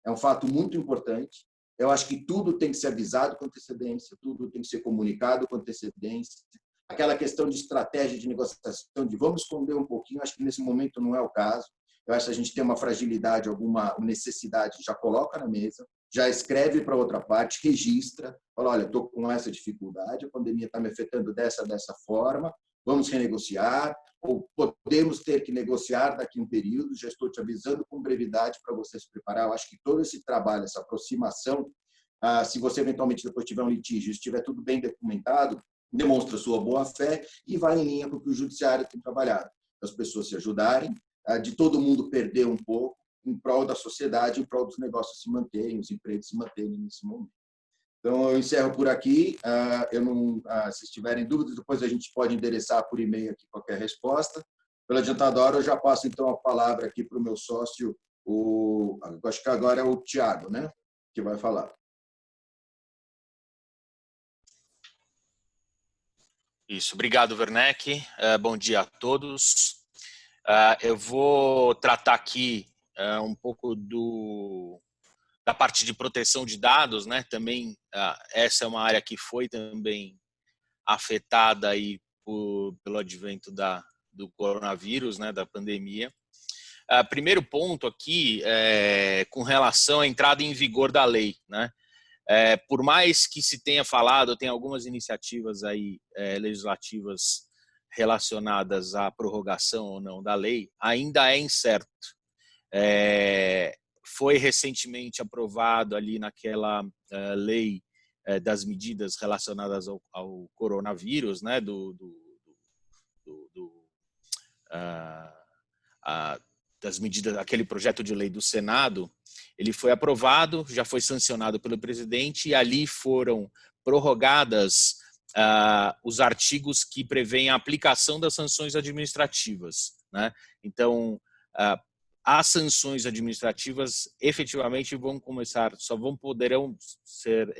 é um fato muito importante. Eu acho que tudo tem que ser avisado com antecedência, tudo tem que ser comunicado com antecedência. Aquela questão de estratégia de negociação, de vamos esconder um pouquinho, acho que nesse momento não é o caso. Eu acho que a gente tem uma fragilidade, alguma necessidade, já coloca na mesa, já escreve para outra parte, registra, fala, olha, estou com essa dificuldade, a pandemia está me afetando dessa forma, vamos renegociar, ou podemos ter que negociar daqui a um período, já estou te avisando com brevidade para você se preparar. Eu acho que todo esse trabalho, essa aproximação, se você eventualmente depois tiver um litígio, estiver tudo bem documentado, demonstra sua boa-fé e vai em linha com o que o judiciário tem trabalhado. As pessoas se ajudarem, de todo mundo perder um pouco, em prol da sociedade, em prol dos negócios se manterem, os empregos se manterem nesse momento. Então, eu encerro por aqui. Se tiverem dúvidas, depois a gente pode endereçar por e-mail aqui qualquer resposta. Pela adiantada hora, eu já passo, então, a palavra aqui para o meu sócio, acho que agora é o Tiago, né, que vai falar. Isso, obrigado, Werneck. Bom dia a todos. Eu vou tratar aqui um pouco da parte de proteção de dados, né? Também essa é uma área que foi também afetada aí pelo advento do coronavírus, né? Da pandemia. Primeiro ponto aqui com relação à entrada em vigor da lei, né? Por mais que se tenha falado, tem algumas iniciativas aí legislativas relacionadas à prorrogação ou não da lei, ainda é incerto. Foi recentemente aprovado ali naquela lei das medidas relacionadas ao coronavírus, né, das medidas, aquele projeto de lei do Senado, ele foi aprovado, já foi sancionado pelo presidente, e ali foram prorrogadas os artigos que prevêem a aplicação das sanções administrativas, né? Então, as sanções administrativas efetivamente poderão ser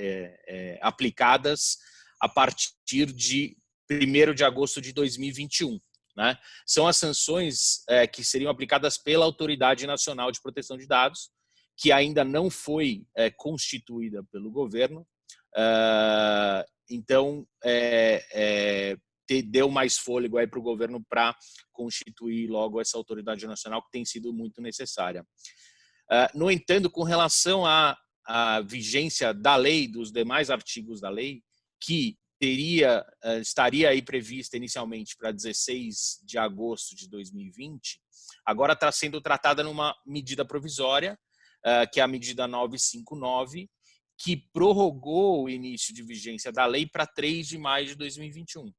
aplicadas a partir de 1º de agosto de 2021. Né? São as sanções que seriam aplicadas pela Autoridade Nacional de Proteção de Dados, que ainda não foi constituída pelo governo. Então, deu mais fôlego para o governo para constituir logo essa autoridade nacional, que tem sido muito necessária. No entanto, com relação à vigência da lei, dos demais artigos da lei, que estaria aí prevista inicialmente para 16 de agosto de 2020, agora está sendo tratada numa medida provisória, que é a medida 959, que prorrogou o início de vigência da lei para 3 de maio de 2021.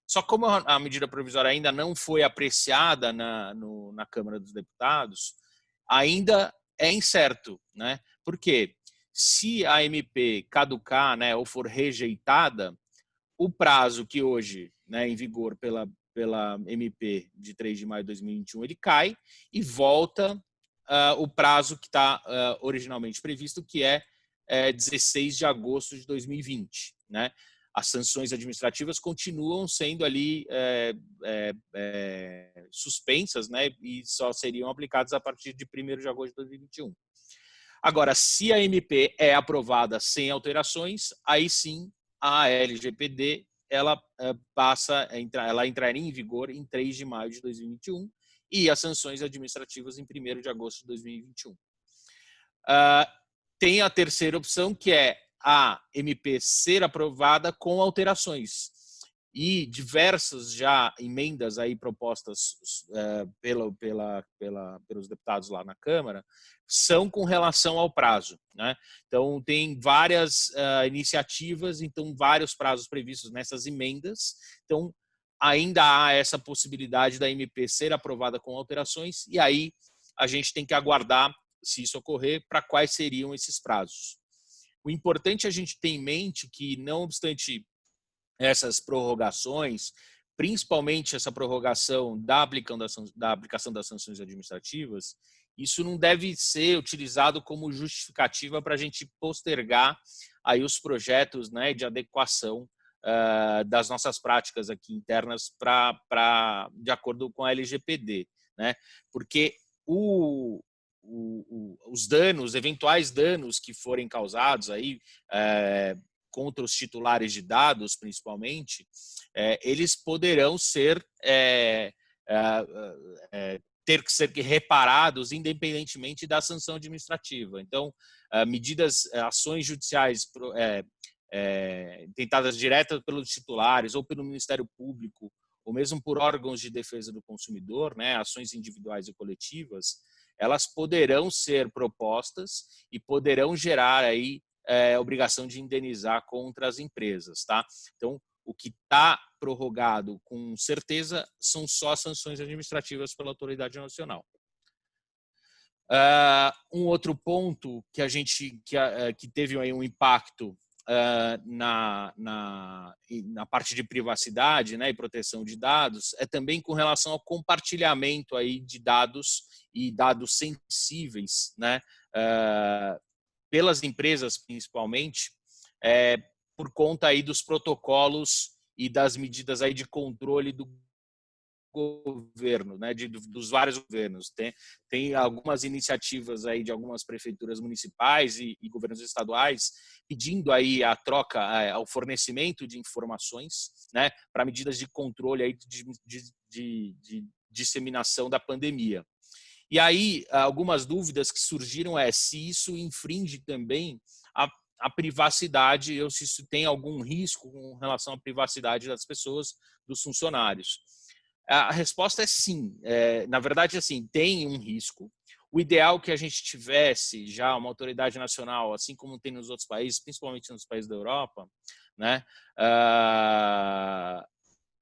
Só como a medida provisória ainda não foi apreciada na Câmara dos Deputados, ainda é incerto, né? Porque se a MP caducar, né, ou for rejeitada, o prazo que hoje, né, em vigor pela MP de 3 de maio de 2021, ele cai e volta o prazo que está originalmente previsto, que é 16 de agosto de 2020. Né? As sanções administrativas continuam sendo ali suspensas, né, e só seriam aplicadas a partir de 1º de agosto de 2021. Agora, se a MP é aprovada sem alterações, aí sim a LGPD ela entraria em vigor em 3 de maio de 2021 e as sanções administrativas em 1º de agosto de 2021. Tem a terceira opção, que é a MP ser aprovada com alterações. e diversas já emendas aí propostas pelos deputados lá na Câmara são com relação ao prazo, né? Então, tem várias iniciativas, então vários prazos previstos nessas emendas. Então, ainda há essa possibilidade da MP ser aprovada com alterações, e aí a gente tem que aguardar, se isso ocorrer, para quais seriam esses prazos. O importante é a gente ter em mente que, não obstante essas prorrogações, principalmente essa prorrogação da aplicação das sanções administrativas, isso não deve ser utilizado como justificativa para a gente postergar aí os projetos, né, de adequação das nossas práticas aqui internas de acordo com a LGPD, né? Porque os danos, eventuais danos que forem causados aí contra os titulares de dados, principalmente, eles poderão ter que ser reparados independentemente da sanção administrativa. Então, ações judiciais tentadas diretas pelos titulares ou pelo Ministério Público, ou mesmo por órgãos de defesa do consumidor, né, ações individuais e coletivas, elas poderão ser propostas e poderão gerar aí obrigação de indenizar contra as empresas, tá? Então, o que está prorrogado com certeza são só as sanções administrativas pela autoridade nacional. Um outro ponto que teve aí um impacto na parte de privacidade, né, e proteção de dados é também com relação ao compartilhamento aí de dados e dados sensíveis, né, pelas empresas principalmente, por conta aí dos protocolos e das medidas aí de controle do governo, né, dos vários governos. Tem algumas iniciativas aí de algumas prefeituras municipais e governos estaduais pedindo aí a troca, ao fornecimento de informações, né, para medidas de controle aí de disseminação da pandemia. E aí, algumas dúvidas que surgiram se isso infringe também a privacidade, ou se isso tem algum risco com relação à privacidade das pessoas, dos funcionários. A resposta é sim. Na verdade, assim, tem um risco. O ideal é que a gente tivesse já uma autoridade nacional, assim como tem nos outros países, principalmente nos países da Europa, né,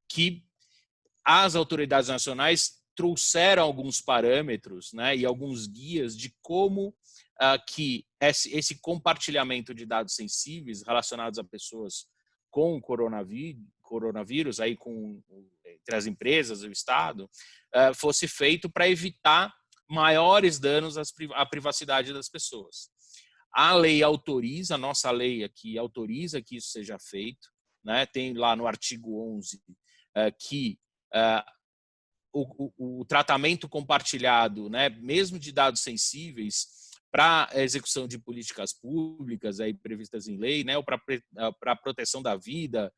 que as autoridades nacionais trouxeram alguns parâmetros, né, e alguns guias de como que esse compartilhamento de dados sensíveis relacionados a pessoas com coronavírus aí entre as empresas e o Estado, fosse feito para evitar maiores danos à privacidade das pessoas. A lei autoriza, a nossa lei aqui autoriza que isso seja feito, né? Tem lá no artigo 11 que o tratamento compartilhado, né, mesmo de dados sensíveis, para a execução de políticas públicas aí previstas em lei, né, ou para a proteção da vida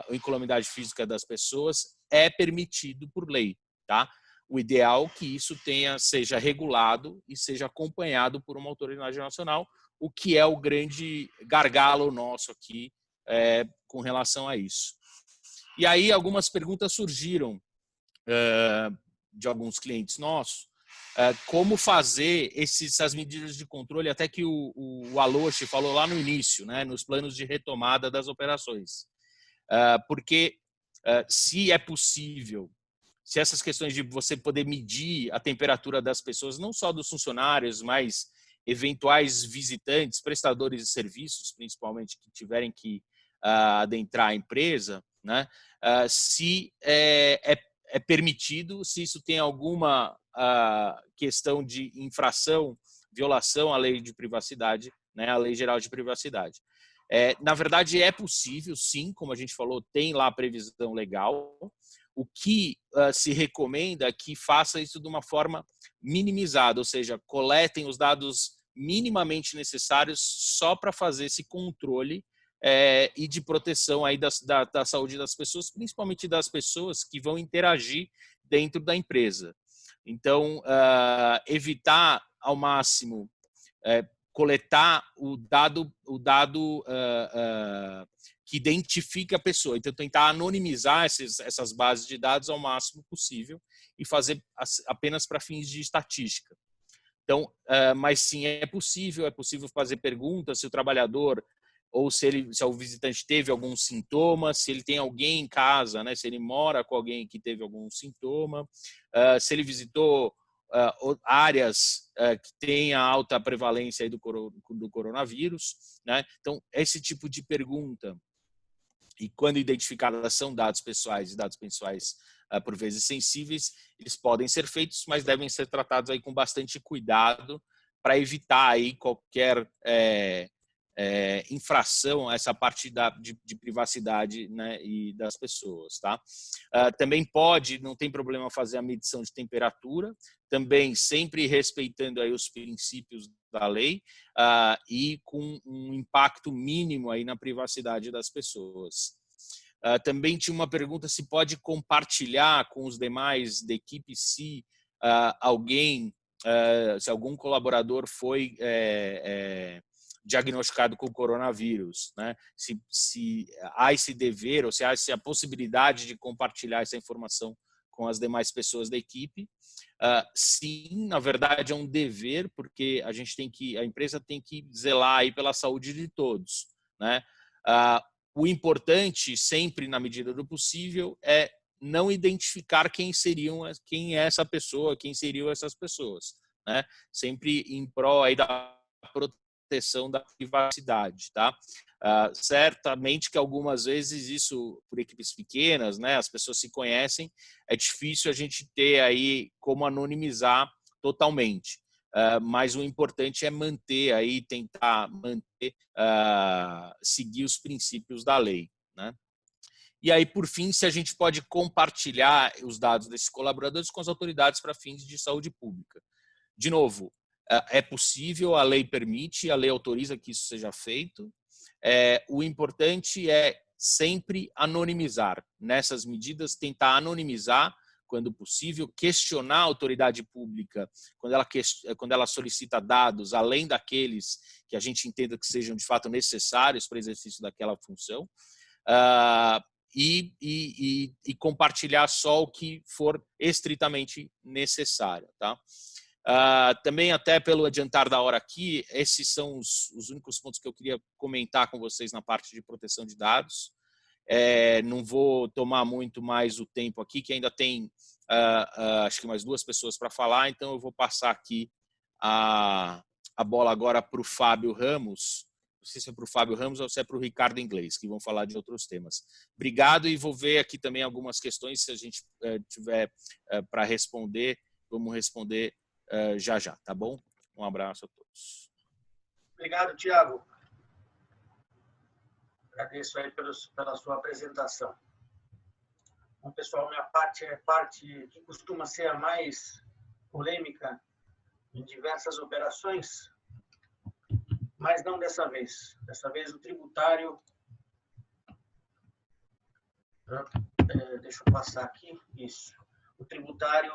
ou incolumidade física das pessoas, é permitido por lei, tá? O ideal é que isso seja regulado e seja acompanhado por uma autoridade nacional, o que é o grande gargalo nosso aqui com relação a isso. E aí algumas perguntas surgiram de alguns clientes nossos, como fazer essas medidas de controle, até que o Aloche falou lá no início, né, nos planos de retomada das operações. Porque se é possível, se essas questões de você poder medir a temperatura das pessoas, não só dos funcionários, mas eventuais visitantes, prestadores de serviços, principalmente, que tiverem que adentrar a empresa, né, se é permitido, se isso tem alguma questão de infração, violação à lei de privacidade, né, à Lei Geral de Privacidade. Na verdade, é possível, sim, como a gente falou, tem lá a previsão legal. O que se recomenda é que faça isso de uma forma minimizada, ou seja, coletem os dados minimamente necessários só para fazer esse controle e de proteção aí da saúde das pessoas, principalmente das pessoas que vão interagir dentro da empresa. Então, evitar ao máximo coletar o dado que identifica a pessoa. Então, tentar anonimizar essas bases de dados ao máximo possível e fazer apenas para fins de estatística. Então, mas sim, é possível fazer perguntas se o trabalhador ou se o visitante teve algum sintoma, se ele tem alguém em casa, né, se ele mora com alguém que teve algum sintoma, se ele visitou áreas que têm a alta prevalência aí do coronavírus, né? Então, esse tipo de pergunta, e quando identificadas são dados pessoais e dados pessoais por vezes sensíveis, eles podem ser feitos, mas devem ser tratados aí com bastante cuidado para evitar aí qualquer infração a essa parte de privacidade, né, e das pessoas, tá? Também não tem problema fazer a medição de temperatura, também sempre respeitando aí os princípios da lei e com um impacto mínimo aí na privacidade das pessoas. Também tinha uma pergunta se pode compartilhar com os demais da equipe se se algum colaborador foi diagnosticado com coronavírus, né? Se há esse dever ou se há a possibilidade de compartilhar essa informação com as demais pessoas da equipe. Sim, na verdade é um dever, porque a empresa tem que zelar aí pela saúde de todos, né? O importante, sempre na medida do possível, é não identificar quem é essa pessoa, quem seriam essas pessoas, né? Sempre em prol aí da proteção da privacidade, tá? Certamente que algumas vezes isso, por equipes pequenas, né, as pessoas se conhecem, é difícil a gente ter aí como anonimizar totalmente. Mas o importante é tentar manter, seguir os princípios da lei, né? E aí, por fim, se a gente pode compartilhar os dados desses colaboradores com as autoridades para fins de saúde pública. De novo, é possível, a lei permite, a lei autoriza que isso seja feito. O importante é sempre anonimizar. Nessas medidas, tentar anonimizar quando possível, questionar a autoridade pública quando ela solicita dados, além daqueles que a gente entenda que sejam de fato necessários para o exercício daquela função, e compartilhar só o que for estritamente necessário, tá? Também, até pelo adiantar da hora aqui, esses são os únicos pontos que eu queria comentar com vocês na parte de proteção de dados. Não vou tomar muito mais o tempo aqui, que ainda tem acho que mais 2 pessoas para falar, então eu vou passar aqui a bola agora para o Fábio Ramos. Não sei se é para o Fábio Ramos ou se é para o Ricardo Inglês, que vão falar de outros temas. Obrigado, e vou ver aqui também algumas questões, se a gente tiver para responder, vamos responder já, tá bom? Um abraço a todos. Obrigado, Tiago. Agradeço aí pela sua apresentação. Bom, pessoal, minha parte é parte que costuma ser a mais polêmica em diversas operações, mas não dessa vez. Dessa vez o tributário... Deixa eu passar aqui. Isso. O tributário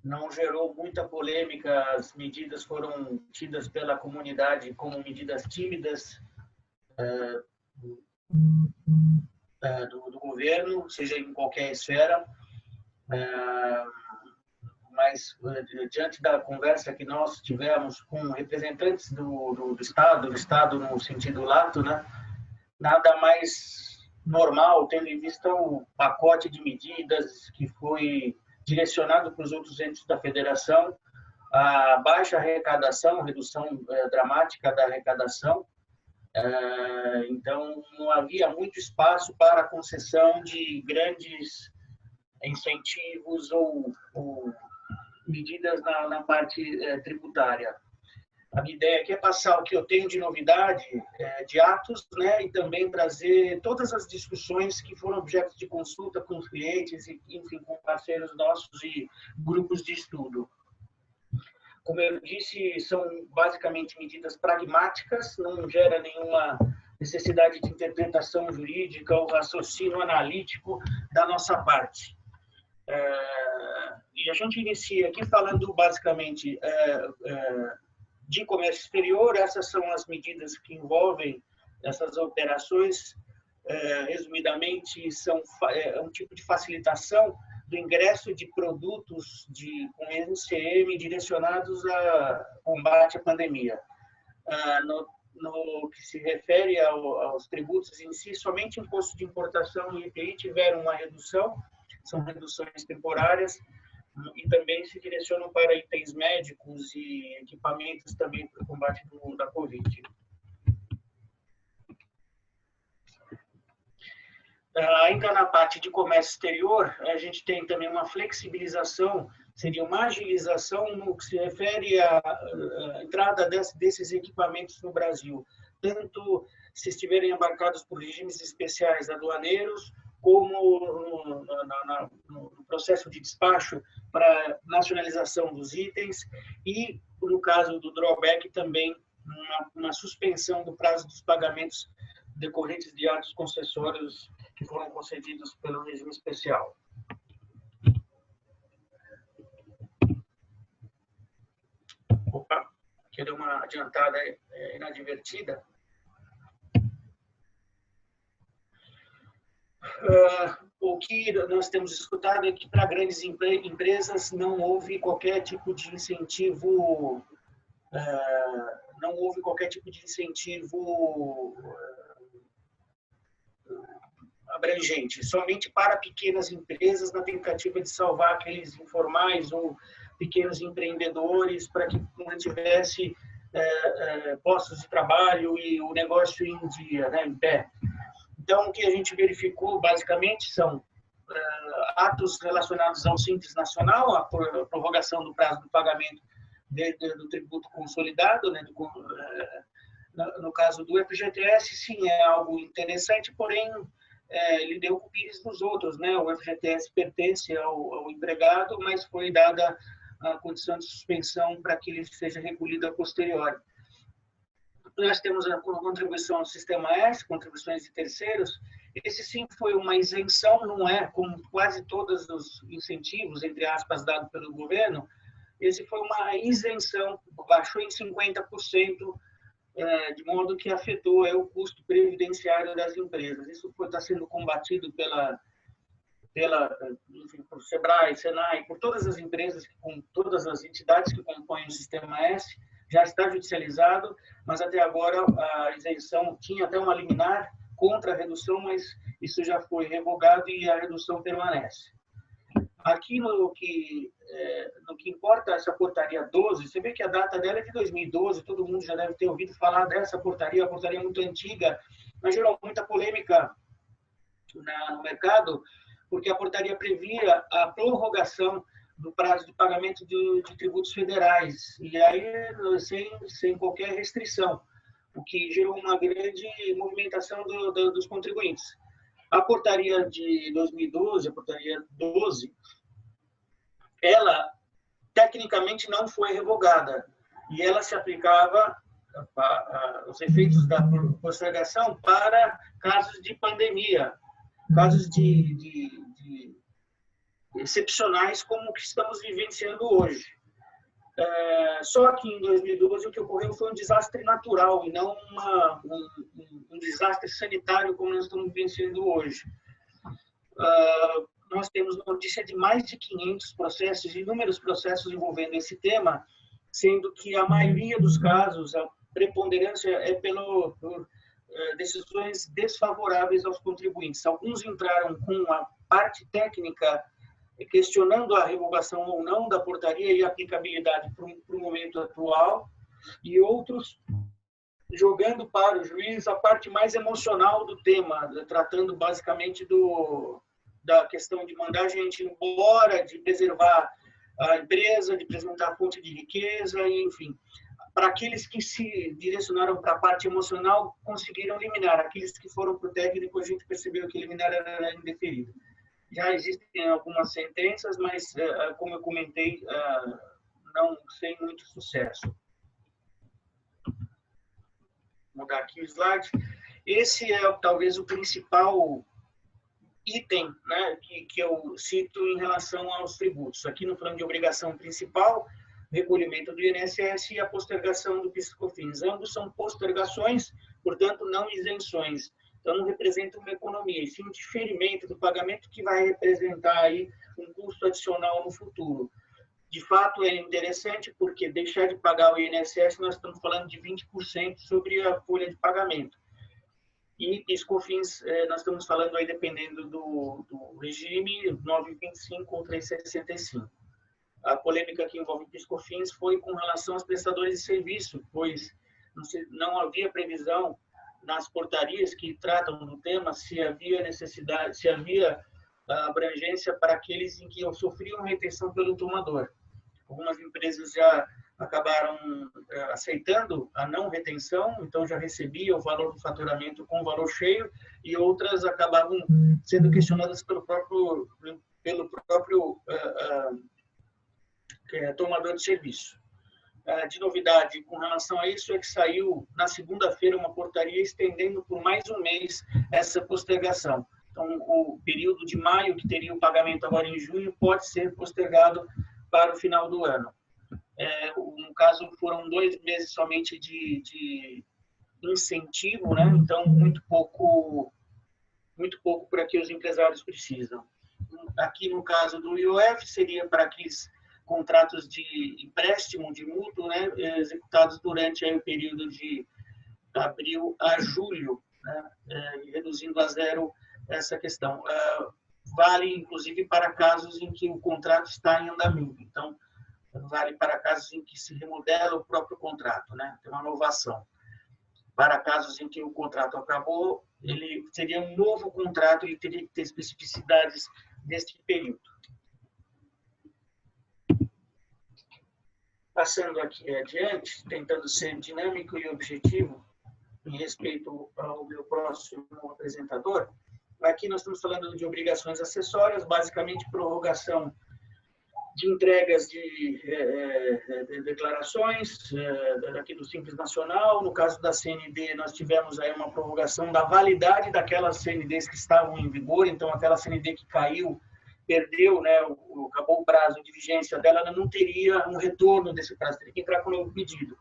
não gerou muita polêmica, as medidas foram tidas pela comunidade como medidas tímidas do governo, seja em qualquer esfera, mas diante da conversa que nós tivemos com representantes do Estado no sentido lato, né, nada mais normal, tendo em vista o pacote de medidas que foi direcionado para os outros entes da federação, a baixa arrecadação, redução dramática da arrecadação. Então, não havia muito espaço para a concessão de grandes incentivos ou medidas na parte tributária. A minha ideia aqui é passar o que eu tenho de novidade de atos, né, e também trazer todas as discussões que foram objeto de consulta com os clientes e, enfim, com parceiros nossos e grupos de estudo. Como eu disse, são basicamente medidas pragmáticas, não gera nenhuma necessidade de interpretação jurídica ou raciocínio analítico da nossa parte. E a gente inicia aqui falando basicamente de comércio exterior, essas são as medidas que envolvem essas operações. Resumidamente, é um tipo de facilitação do ingresso de produtos com NCM direcionados a combate à pandemia. No que se refere aos tributos em si, somente imposto de importação e IPI tiveram uma redução, são reduções temporárias, e também se direcionam para itens médicos e equipamentos também para o combate da Covid. Ainda na parte de comércio exterior, a gente tem também uma flexibilização, seria uma agilização no que se refere à entrada desses equipamentos no Brasil, tanto se estiverem embarcados por regimes especiais aduaneiros, como no processo de despacho para nacionalização dos itens e, no caso do drawback, também uma suspensão do prazo dos pagamentos decorrentes de atos concessórios que foram concedidos pelo regime especial. Opa, aqui deu uma adiantada inadvertida. O que nós temos escutado é que para grandes empresas não houve qualquer tipo de incentivo, abrangente, somente para pequenas empresas, na tentativa de salvar aqueles informais ou pequenos empreendedores, para que mantivesse postos de trabalho e o negócio em dia, né, em pé. Então, o que a gente verificou, basicamente, são atos relacionados ao Simples Nacional, a prorrogação do prazo do pagamento do tributo consolidado, né, no caso do FGTS, sim, é algo interessante, porém, ele deu o pires dos outros, né? O FGTS pertence ao empregado, mas foi dada a condição de suspensão para que ele seja recolhido a posteriori. Nós temos a contribuição ao Sistema S, contribuições de terceiros. Esse sim foi uma isenção, não é como quase todos os incentivos, entre aspas, dados pelo governo. Esse foi uma isenção, baixou em 50%, de modo que afetou o custo previdenciário das empresas. Isso está sendo combatido enfim, por Sebrae, Senai, por todas as empresas, com todas as entidades que compõem o Sistema S. Já está judicializado, mas até agora a isenção tinha até uma liminar contra a redução, mas isso já foi revogado e a redução permanece. Aqui no que importa essa portaria 12, você vê que a data dela é de 2012, todo mundo já deve ter ouvido falar dessa portaria, a portaria é muito antiga, mas gerou muita polêmica no mercado, porque a portaria previa a prorrogação do prazo de pagamento de tributos federais, e aí sem qualquer restrição, o que gerou uma grande movimentação dos contribuintes. A portaria de 2012, a portaria 12, ela tecnicamente não foi revogada, e ela se aplicava os efeitos da postergação para casos de pandemia, casos de excepcionais como o que estamos vivenciando hoje. Só que em 2012 o que ocorreu foi um desastre natural e não um desastre sanitário como nós estamos vivenciando hoje. Nós temos notícia de mais de 500 processos, inúmeros processos envolvendo esse tema, sendo que a maioria dos casos, a preponderância é por decisões desfavoráveis aos contribuintes. Alguns entraram com a parte técnica questionando a revogação ou não da portaria e a aplicabilidade para o momento atual, e outros jogando para o juiz a parte mais emocional do tema, tratando basicamente da questão de mandar a gente embora, de preservar a empresa, de preservar a fonte de riqueza, enfim. Para aqueles que se direcionaram para a parte emocional, conseguiram eliminar. Aqueles que foram para o técnico, a gente percebeu que eliminar era indeferido. Já existem algumas sentenças, mas, como eu comentei, não sem muito sucesso. Vou mudar aqui o slide. Esse é talvez o principal item, né, que eu cito em relação aos tributos. Aqui no plano de obrigação principal, recolhimento do INSS e a postergação do PIS/COFINS. Ambos são postergações, portanto, não isenções. Então, não representa uma economia, e sim um diferimento do pagamento que vai representar aí um custo adicional no futuro. De fato, é interessante porque deixar de pagar o INSS, nós estamos falando de 20% sobre a folha de pagamento. E PIS/COFINS, nós estamos falando aí, dependendo do regime, 9,25 ou 3,65. A polêmica que envolve PIS/COFINS foi com relação aos prestadores de serviço, pois não havia previsão nas portarias que tratam do tema se havia necessidade, se havia abrangência para aqueles em que sofriam retenção pelo tomador. Algumas empresas já acabaram aceitando a não retenção, então já recebia o valor do faturamento com o valor cheio, e outras acabavam sendo questionadas pelo próprio tomador de serviço. De novidade com relação a isso é que saiu na segunda-feira uma portaria estendendo por mais um mês essa postergação. Então, o período de maio, que teria o pagamento agora em junho, pode ser postergado para o final do ano. No caso, foram 2 meses somente de incentivo, né? Então, muito pouco para que os empresários precisam. Aqui, no caso do IOF, seria para aqueles contratos de empréstimo, de mútuo, né, executados durante aí o período de abril a julho, né, reduzindo a zero essa questão. Vale, inclusive, para casos em que o contrato está em andamento. Então, vale para casos em que se remodela o próprio contrato, né, tem uma inovação. Para casos em que o contrato acabou, ele seria um novo contrato, ele teria que ter especificidades neste período. Passando aqui adiante, tentando ser dinâmico e objetivo em respeito ao meu próximo apresentador, aqui nós estamos falando de obrigações acessórias, basicamente prorrogação de entregas de declarações aqui do Simples Nacional. No caso da CND, nós tivemos aí uma prorrogação da validade daquelas CNDs que estavam em vigor, então aquela CND que caiu, perdeu, né, acabou o prazo de vigência dela, ela não teria um retorno desse prazo, teria que entrar com um novo pedido.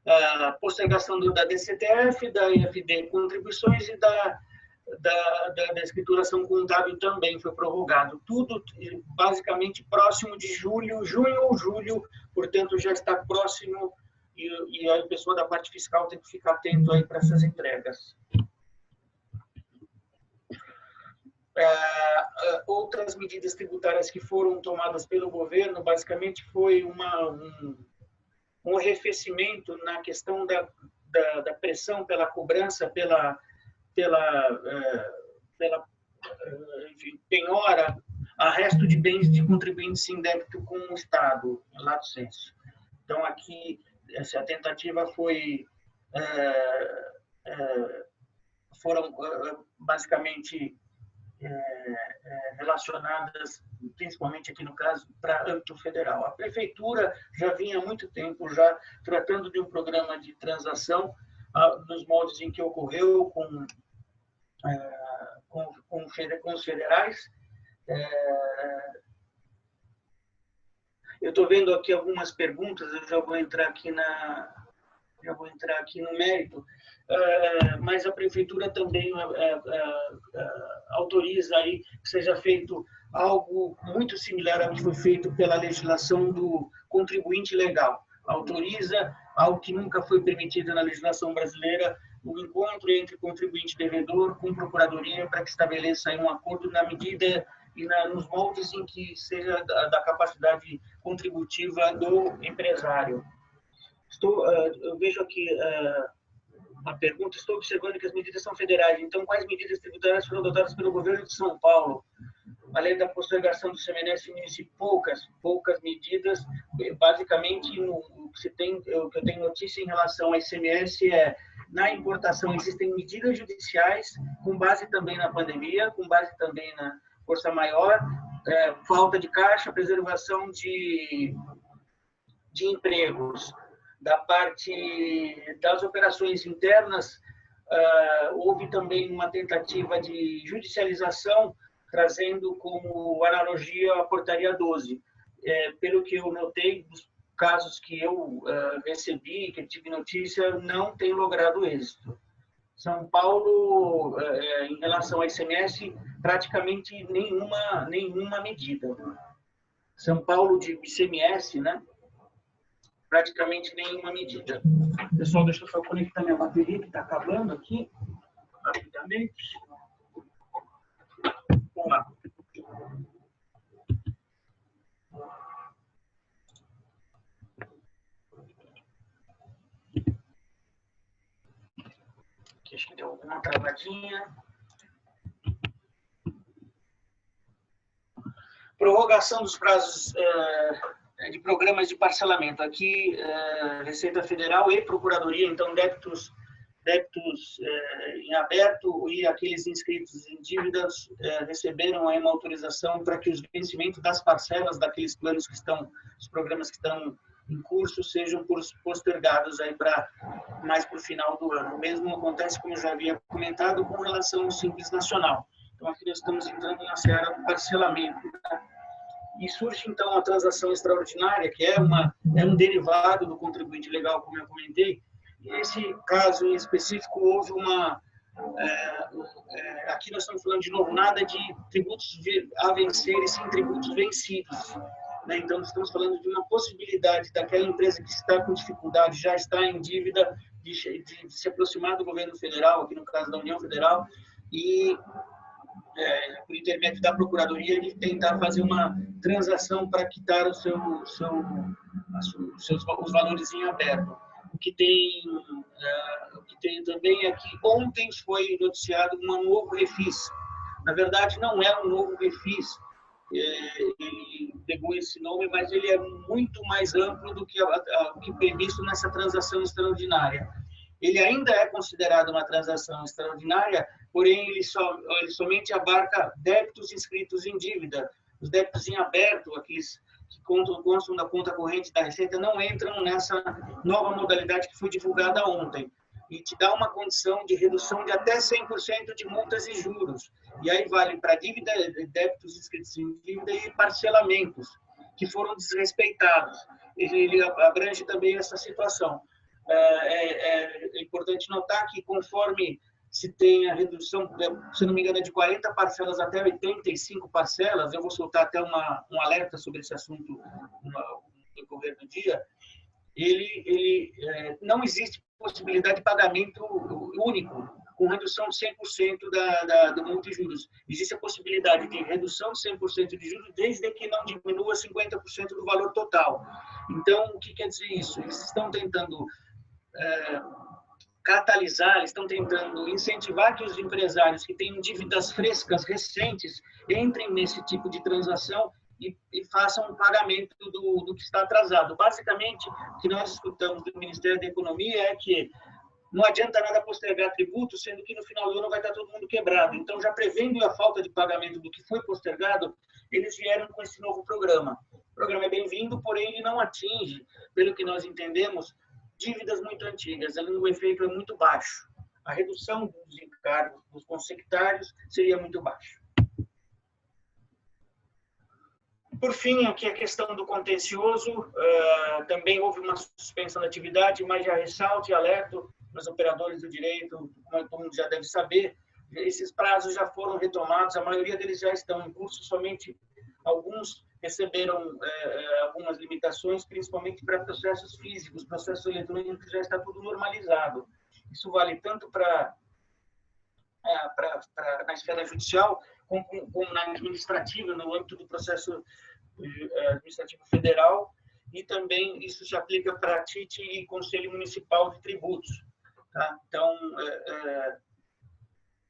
A postergação da DCTF, da IFD contribuições e da escrituração contábil também foi prorrogado. Tudo basicamente próximo de junho ou julho, portanto já está próximo e a pessoa da parte fiscal tem que ficar atento aí para essas entregas. Outras medidas tributárias que foram tomadas pelo governo, basicamente, foi um arrefecimento na questão da pressão pela cobrança, pela enfim, penhora, arresto de bens de contribuintes em débito com o Estado, lato sensu. Então, aqui, essa tentativa foram basicamente relacionadas, principalmente aqui no caso, para âmbito federal. A prefeitura já vinha há muito tempo já tratando de um programa de transação nos moldes em que ocorreu com os federais. Eu estou vendo aqui algumas perguntas, eu já vou entrar aqui no mérito, mas a prefeitura também autoriza aí que seja feito algo muito similar ao que foi feito pela legislação do contribuinte legal. Autoriza algo que nunca foi permitido na legislação brasileira, o encontro entre contribuinte e devedor com procuradoria para que estabeleça aí um acordo na medida e nos moldes em que seja da capacidade contributiva do empresário. Eu vejo aqui a pergunta, estou observando que as medidas são federais, então quais medidas tributárias foram adotadas pelo governo de São Paulo? Além da postergação do CMS no município, poucas medidas, basicamente o que eu tenho notícia em relação ao ICMS na importação existem medidas judiciais com base também na pandemia, com base também na força maior, falta de caixa, preservação de empregos. Da parte das operações internas, houve também uma tentativa de judicialização, trazendo como analogia a portaria 12. pelo que eu notei, dos casos que eu recebi, que tive notícia, não tem logrado êxito. São Paulo, em relação ao ICMS, praticamente nenhuma medida. São Paulo de ICMS, né? Praticamente nenhuma medida. Pessoal, deixa eu só conectar minha bateria, que está acabando aqui, rapidamente. Vamos lá. Aqui acho que deu alguma travadinha. Prorrogação dos prazos de programas de parcelamento. Aqui, Receita Federal e Procuradoria, então, débitos em aberto e aqueles inscritos em dívidas receberam aí uma autorização para que os vencimentos das parcelas daqueles planos que estão, os programas que estão em curso, sejam postergados aí para mais para o final do ano. O mesmo acontece, como eu já havia comentado, com relação ao Simples Nacional. Então, aqui nós estamos entrando na seara do parcelamento, né? E surge, então, a transação extraordinária, que é um derivado do contribuinte legal, como eu comentei. E nesse caso em específico, houve aqui nós estamos falando, de novo, nada de tributos a vencer e sim tributos vencidos, né? Então, nós estamos falando de uma possibilidade daquela empresa que está com dificuldade, já está em dívida, de se aproximar do governo federal, aqui no caso da União Federal, e por intermédio da Procuradoria, ele tentar fazer uma transação para quitar os valores em aberto. O que tem também é que ontem foi noticiado um novo refis. Na verdade, não é um novo refis, ele pegou esse nome, mas ele é muito mais amplo do que o que previsto nessa transação extraordinária. Ele ainda é considerado uma transação extraordinária, porém ele somente abarca débitos inscritos em dívida. Os débitos em aberto, aqueles que constam da conta corrente da Receita, não entram nessa nova modalidade que foi divulgada ontem. E te dá uma condição de redução de até 100% de multas e juros. E aí vale para dívida, débitos inscritos em dívida e parcelamentos, que foram desrespeitados. Ele abrange também essa situação. É importante notar que, conforme se tem a redução, se não me engano, de 40 parcelas até 85 parcelas, eu vou soltar até um alerta sobre esse assunto no decorrer do dia, não existe possibilidade de pagamento único, com redução de 100% do multa e juros. Existe a possibilidade de redução de 100% de juros, desde que não diminua 50% do valor total. Então, o que quer dizer isso? Eles estão tentando catalisar, estão tentando incentivar que os empresários que têm dívidas frescas, recentes, entrem nesse tipo de transação e façam um pagamento do que está atrasado. Basicamente, o que nós escutamos do Ministério da Economia é que não adianta nada postergar tributo, sendo que no final do ano vai estar todo mundo quebrado. Então, já prevendo a falta de pagamento do que foi postergado, eles vieram com esse novo programa. O programa é bem-vindo, porém ele não atinge, pelo que nós entendemos, dívidas muito antigas, o efeito é muito baixo. A redução dos encargos dos consectários seria muito baixa. Por fim, aqui a questão do contencioso, também houve uma suspensão da atividade, mas já ressalto e alerto os operadores do direito, como todo mundo já deve saber, esses prazos já foram retomados, a maioria deles já estão em curso, somente alguns receberam algumas limitações, principalmente para processos físicos, processos eletrônicos já está tudo normalizado. Isso vale tanto na esfera judicial, como na administrativa, no âmbito do processo administrativo federal, e também isso se aplica para a TIT e Conselho Municipal de Tributos. Tá? Então,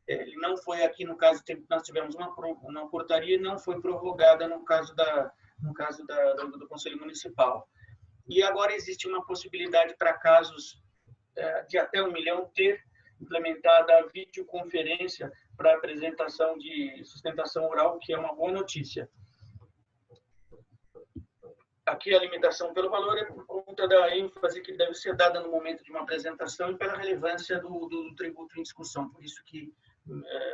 ele não foi aqui, no caso, nós tivemos uma portaria, não foi prorrogada no caso do Conselho Municipal. E agora existe uma possibilidade para casos de até 1 milhão ter implementada a videoconferência para apresentação de sustentação oral, que é uma boa notícia. Aqui a limitação pelo valor é por conta da ênfase que deve ser dada no momento de uma apresentação e pela relevância do tributo em discussão. Por isso que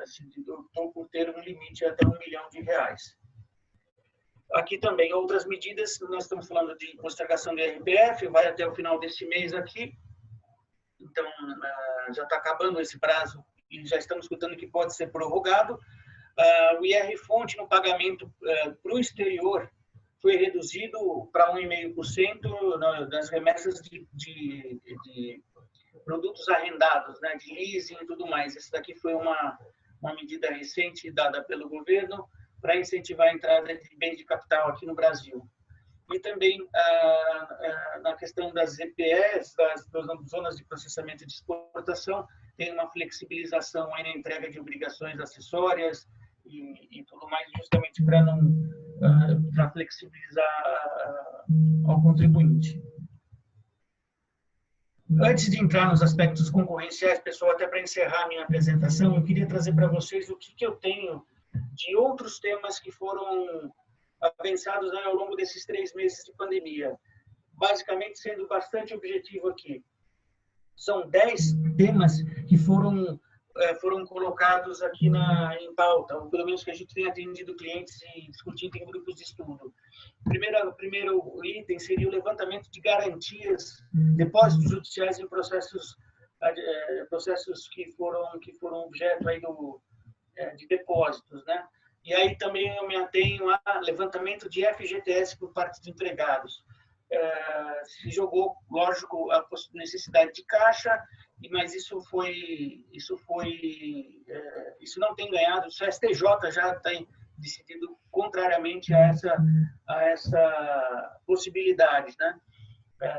se optou por ter um limite até R$1 milhão. Aqui também outras medidas, nós estamos falando de postergação do IRPF, vai até o final desse mês aqui, então já está acabando esse prazo e já estamos escutando que pode ser prorrogado. O IR-fonte no pagamento para o exterior foi reduzido para 1,5% das remessas de produtos arrendados, né, de leasing e tudo mais. Essa daqui foi uma medida recente dada pelo governo para incentivar a entrada de bens de capital aqui no Brasil. E também na questão das EPS, das zonas de processamento de exportação, tem uma flexibilização aí na entrega de obrigações acessórias e tudo mais, justamente para flexibilizar ao contribuinte. Antes de entrar nos aspectos concorrenciais, pessoal, até para encerrar a minha apresentação, eu queria trazer para vocês o que eu tenho de outros temas que foram pensados ao longo desses 3 meses de pandemia. Basicamente, sendo bastante objetivo aqui. São 10 temas que foram colocados aqui em pauta, ou pelo menos que a gente tem atendido clientes e discutindo em grupos de estudo. O primeiro item seria o levantamento de garantias, depósitos judiciais em processos que foram objeto aí de depósitos, né? E aí também eu me atenho a levantamento de FGTS por parte de empregados. Se jogou, lógico, a necessidade de caixa, mas isso não tem ganhado. O STJ já tem decidido contrariamente a essa possibilidade, né?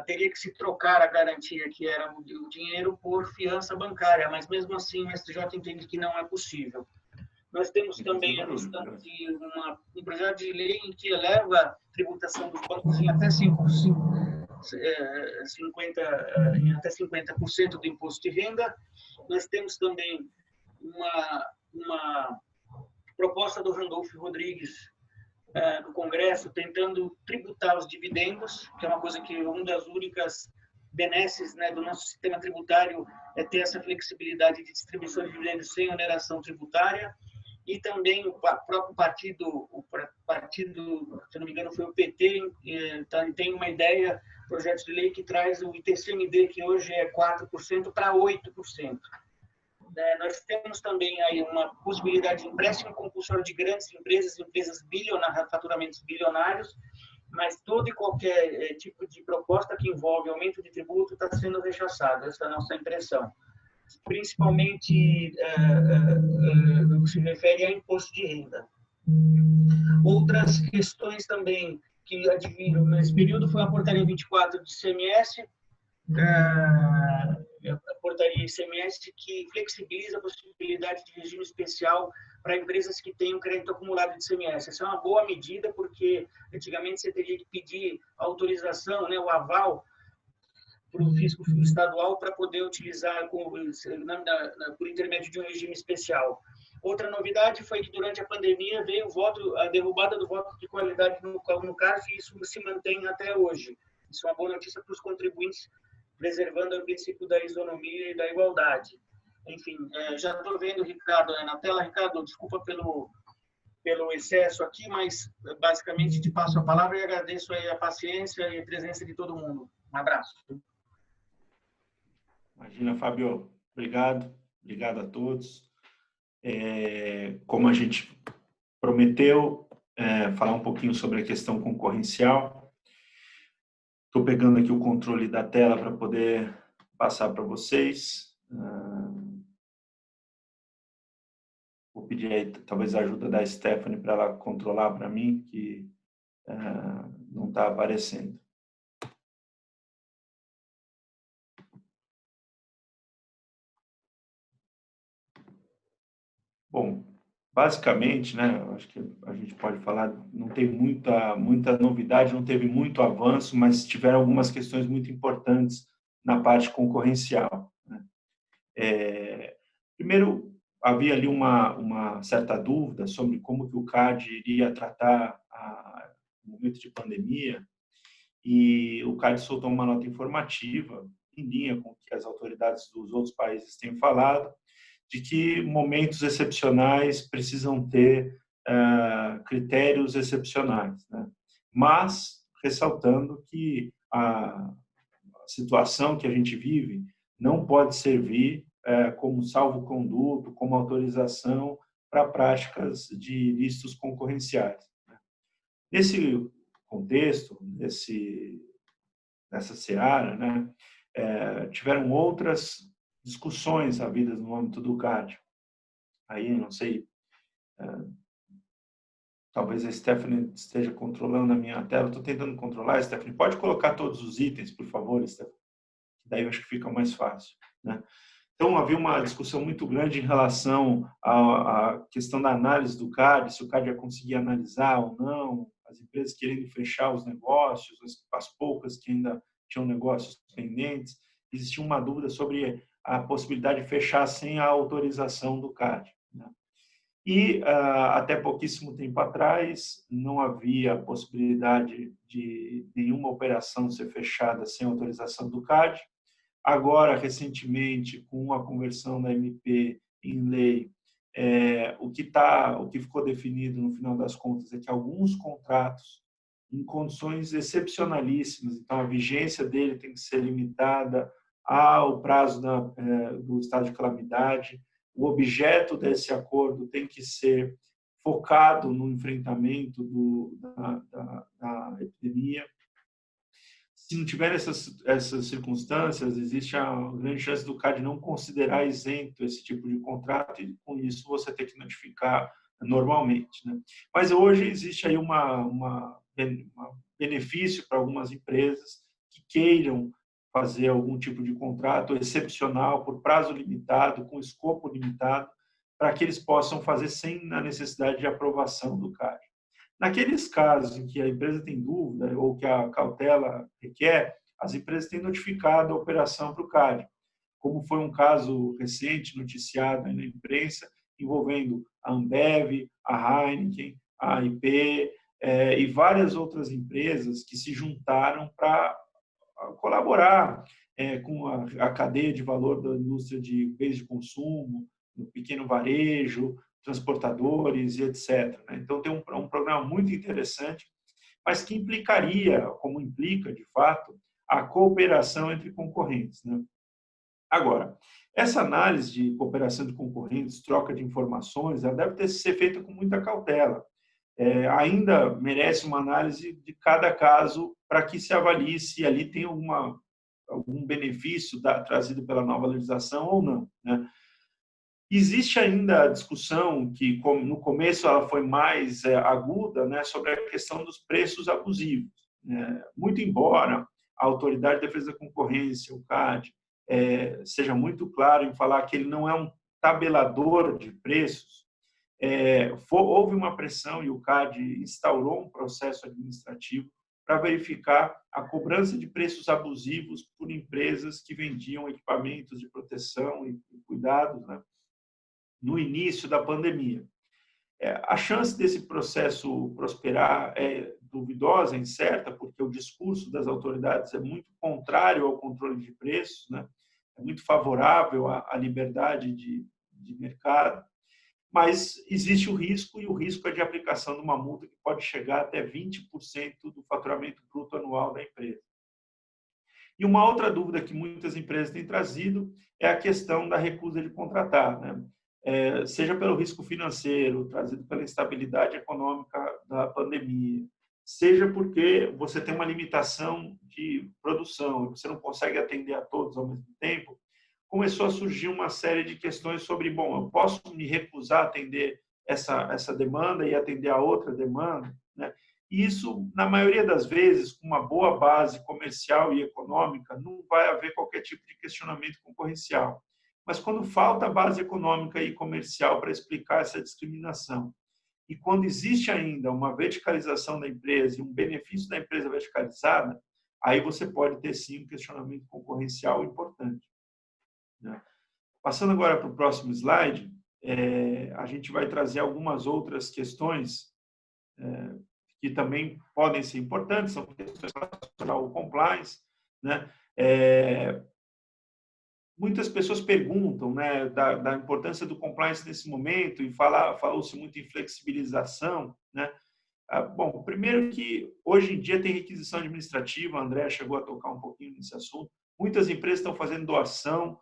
Teria que se trocar a garantia, que era o dinheiro, por fiança bancária, mas mesmo assim o STJ entende que não é possível. Nós temos também a questão de um projeto de lei em que eleva a tributação dos bancos em até 50% do imposto de renda. Nós temos também uma proposta do Randolfo Rodrigues do Congresso tentando tributar os dividendos, que é uma coisa que uma das únicas benesses, né, do nosso sistema tributário é ter essa flexibilidade de distribuição de dividendos sem oneração tributária. E também o próprio partido, se não me engano, foi o PT, tem uma ideia, projeto de lei que traz o ITCMD, que hoje é 4%, para 8%. Nós temos também aí uma possibilidade de empréstimo compulsório de grandes empresas bilionárias, faturamentos bilionários, mas todo e qualquer tipo de proposta que envolve aumento de tributo está sendo rechaçado, essa é a nossa impressão. Principalmente no que se refere a imposto de renda. Outras questões também que adviram nesse período foi a portaria 24 de ICMS, a portaria ICMS que flexibiliza a possibilidade de regime especial para empresas que tenham crédito acumulado de ICMS. Essa é uma boa medida, porque antigamente você teria que pedir autorização, né, o aval, para o fisco estadual para poder utilizar por intermédio de um regime especial. Outra novidade foi que durante a pandemia veio a derrubada do voto de qualidade no CARF, e isso se mantém até hoje. Isso é uma boa notícia para os contribuintes, preservando o princípio da isonomia e da igualdade. Enfim, já estou vendo o Ricardo na tela. Ricardo, desculpa pelo excesso aqui, mas basicamente te passo a palavra e agradeço aí a paciência e a presença de todo mundo. Um abraço. Imagina, Fábio. Obrigado a todos. Como a gente prometeu, falar um pouquinho sobre a questão concorrencial. Estou pegando aqui o controle da tela para poder passar para vocês. Vou pedir aí, talvez, a ajuda da Stephanie para ela controlar para mim, que não está aparecendo. Bom, basicamente, né, acho que a gente pode falar, não tem muita novidade, não teve muito avanço, mas tiveram algumas questões muito importantes na parte concorrencial, né? Primeiro, havia ali uma certa dúvida sobre como que o CAD iria tratar o momento de pandemia, e o CAD soltou uma nota informativa, em linha com o que as autoridades dos outros países têm falado, de que momentos excepcionais precisam ter critérios excepcionais, né? Mas ressaltando que a situação que a gente vive não pode servir como salvo-conduto, como autorização para práticas de ilícitos concorrenciais. Nesse contexto, nessa seara, né, tiveram outras discussões havidas no âmbito do CAD. Aí, não sei, talvez a Stephanie esteja controlando a minha tela. Estou tentando controlar, Stephanie. Pode colocar todos os itens, por favor, Stephanie? Daí eu acho que fica mais fácil, né? Então, havia uma discussão muito grande em relação à questão da análise do CAD, se o CAD ia conseguir analisar ou não, as empresas querendo fechar os negócios, as poucas que ainda tinham negócios pendentes. Existia uma dúvida sobre a possibilidade de fechar sem a autorização do CAD, né? E, até pouquíssimo tempo atrás, não havia possibilidade de nenhuma operação ser fechada sem autorização do CAD. Agora, recentemente, com a conversão da MP em lei, o que ficou definido no final das contas é que alguns contratos, em condições excepcionalíssimas, então a vigência dele tem que ser limitada ao prazo do estado de calamidade, o objeto desse acordo tem que ser focado no enfrentamento da epidemia. Se não tiver essas circunstâncias, existe a grande chance do CAD não considerar isento esse tipo de contrato e, com isso, você ter que notificar normalmente, né? Mas hoje existe aí um benefício para algumas empresas que queiram fazer algum tipo de contrato excepcional, por prazo limitado, com escopo limitado, para que eles possam fazer sem a necessidade de aprovação do CAD. Naqueles casos em que a empresa tem dúvida ou que a cautela requer, as empresas têm notificado a operação para o CAD, como foi um caso recente noticiado na imprensa, envolvendo a Ambev, a Heineken, a AIP e várias outras empresas que se juntaram para colaborar com a cadeia de valor da indústria de bens de consumo, no pequeno varejo, transportadores e etc. Então, tem um programa muito interessante, mas que implicaria, como implica, de fato, a cooperação entre concorrentes, né? Agora, essa análise de cooperação de concorrentes, troca de informações, ela deve ser feita com muita cautela. Ainda merece uma análise de cada caso para que se avalie se ali tem algum benefício trazido pela nova legislação ou não, né? Existe ainda a discussão, que no começo ela foi mais aguda, né, sobre a questão dos preços abusivos, né? Muito embora a Autoridade de Defesa da Concorrência, o CAD, seja muito claro em falar que ele não é um tabelador de preços, houve uma pressão e o CAD instaurou um processo administrativo para verificar a cobrança de preços abusivos por empresas que vendiam equipamentos de proteção e cuidados, né, no início da pandemia. A chance desse processo prosperar é duvidosa, incerta, porque o discurso das autoridades é muito contrário ao controle de preços, né? É muito favorável à liberdade de mercado, mas existe o risco, e o risco é de aplicação de uma multa que pode chegar até 20% do faturamento bruto anual da empresa. E uma outra dúvida que muitas empresas têm trazido é a questão da recusa de contratar, né? Seja pelo risco financeiro, trazido pela instabilidade econômica da pandemia, seja porque você tem uma limitação de produção e você não consegue atender a todos ao mesmo tempo, começou a surgir uma série de questões sobre, bom, eu posso me recusar a atender essa demanda e atender a outra demanda, né? E isso, na maioria das vezes, com uma boa base comercial e econômica, não vai haver qualquer tipo de questionamento concorrencial. Mas quando falta base econômica e comercial para explicar essa discriminação, e quando existe ainda uma verticalização da empresa e um benefício da empresa verticalizada, aí você pode ter sim um questionamento concorrencial importante, né? Passando agora para o próximo slide, a gente vai trazer algumas outras questões que também podem ser importantes, são questões relacionadas ao compliance, né? muitas pessoas perguntam, né, da importância do compliance nesse momento, e falou-se muito em flexibilização, né? Bom, primeiro que hoje em dia tem requisição administrativa, a André chegou a tocar um pouquinho nesse assunto. Muitas empresas estão fazendo doação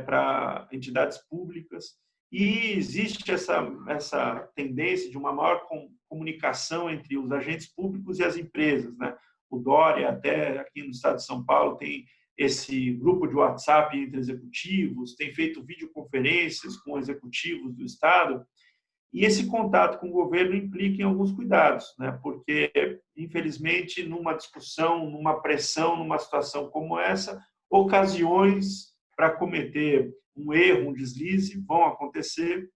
para entidades públicas, e existe essa tendência de uma maior comunicação entre os agentes públicos e as empresas, né? O Dória, até aqui no estado de São Paulo, tem esse grupo de WhatsApp entre executivos, tem feito videoconferências com executivos do estado, e esse contato com o governo implica em alguns cuidados, né? Porque, infelizmente, numa discussão, numa pressão, numa situação como essa, ocasiões para cometer um erro, um deslize vão acontecer,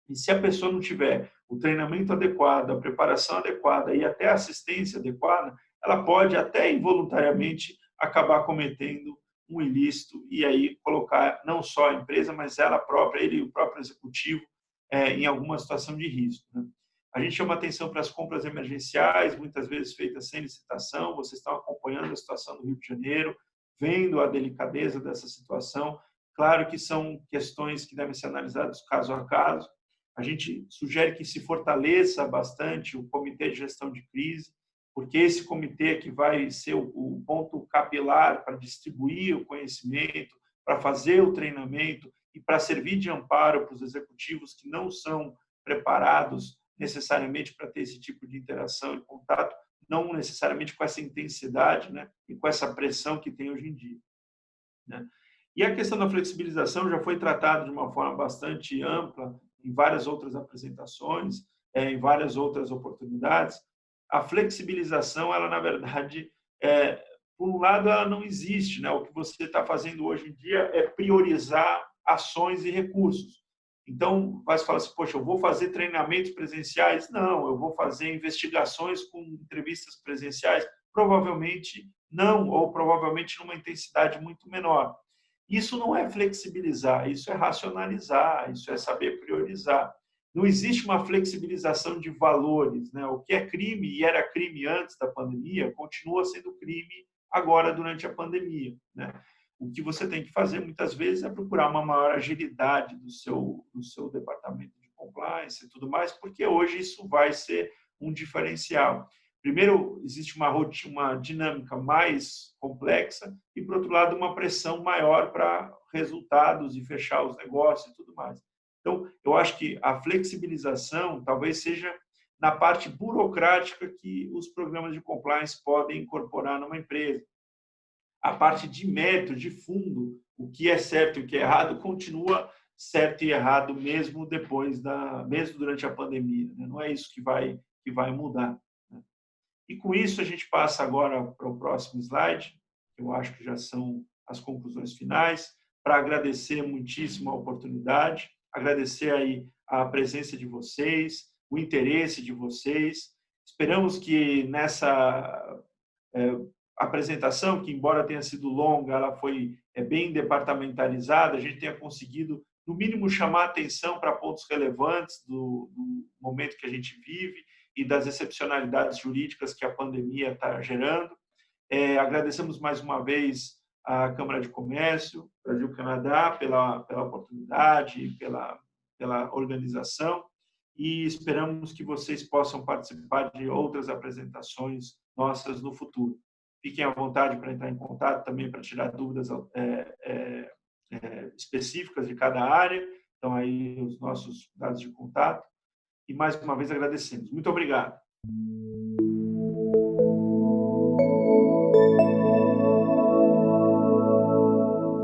e se a pessoa não tiver o treinamento adequado, a preparação adequada e até a assistência adequada, ela pode até involuntariamente acabar cometendo um ilícito e aí colocar não só a empresa, mas ela própria, ele e o próprio executivo, em alguma situação de risco, né? A gente chama atenção para as compras emergenciais, muitas vezes feitas sem licitação. Vocês estão acompanhando a situação do Rio de Janeiro, vendo a delicadeza dessa situação. Claro que são questões que devem ser analisadas caso a caso. A gente sugere que se fortaleça bastante o Comitê de Gestão de Crise, porque esse comitê é que vai ser o ponto capilar para distribuir o conhecimento, para fazer o treinamento e para servir de amparo para os executivos que não são preparados necessariamente para ter esse tipo de interação e contato, não necessariamente com essa intensidade, né, e com essa pressão que tem hoje em dia, né? E a questão da flexibilização já foi tratada de uma forma bastante ampla em várias outras apresentações, em várias outras oportunidades. A flexibilização, ela na verdade, por um lado, ela não existe, né? O que você está fazendo hoje em dia é priorizar ações e recursos. Então, vai se falar assim, poxa, eu vou fazer treinamentos presenciais? Não, eu vou fazer investigações com entrevistas presenciais? Provavelmente não, ou provavelmente numa intensidade muito menor. Isso não é flexibilizar, isso é racionalizar, isso é saber priorizar. Não existe uma flexibilização de valores, né? O que é crime e era crime antes da pandemia, continua sendo crime agora durante a pandemia, né? O que você tem que fazer, muitas vezes, é procurar uma maior agilidade do seu departamento de compliance e tudo mais, porque hoje isso vai ser um diferencial. Primeiro, existe uma dinâmica mais complexa e, por outro lado, uma pressão maior para resultados e fechar os negócios e tudo mais. Então, eu acho que a flexibilização talvez seja na parte burocrática que os programas de compliance podem incorporar numa empresa. A parte de método, de fundo, o que é certo e o que é errado, continua certo e errado mesmo mesmo durante a pandemia, né? Não é isso que vai mudar, né? E com isso a gente passa agora para o próximo slide, que eu acho que já são as conclusões finais, para agradecer muitíssimo a oportunidade, agradecer aí a presença de vocês, o interesse de vocês. Esperamos que nessa apresentação, que embora tenha sido longa, ela foi bem departamentalizada, a gente tenha conseguido, no mínimo, chamar a atenção para pontos relevantes do momento que a gente vive e das excepcionalidades jurídicas que a pandemia está gerando. Agradecemos mais uma vez à Câmara de Comércio Brasil-Canadá pela oportunidade, pela organização, e esperamos que vocês possam participar de outras apresentações nossas no futuro. Fiquem à vontade para entrar em contato também para tirar dúvidas específicas de cada área. Então, aí os nossos dados de contato. E, mais uma vez, agradecemos. Muito obrigado.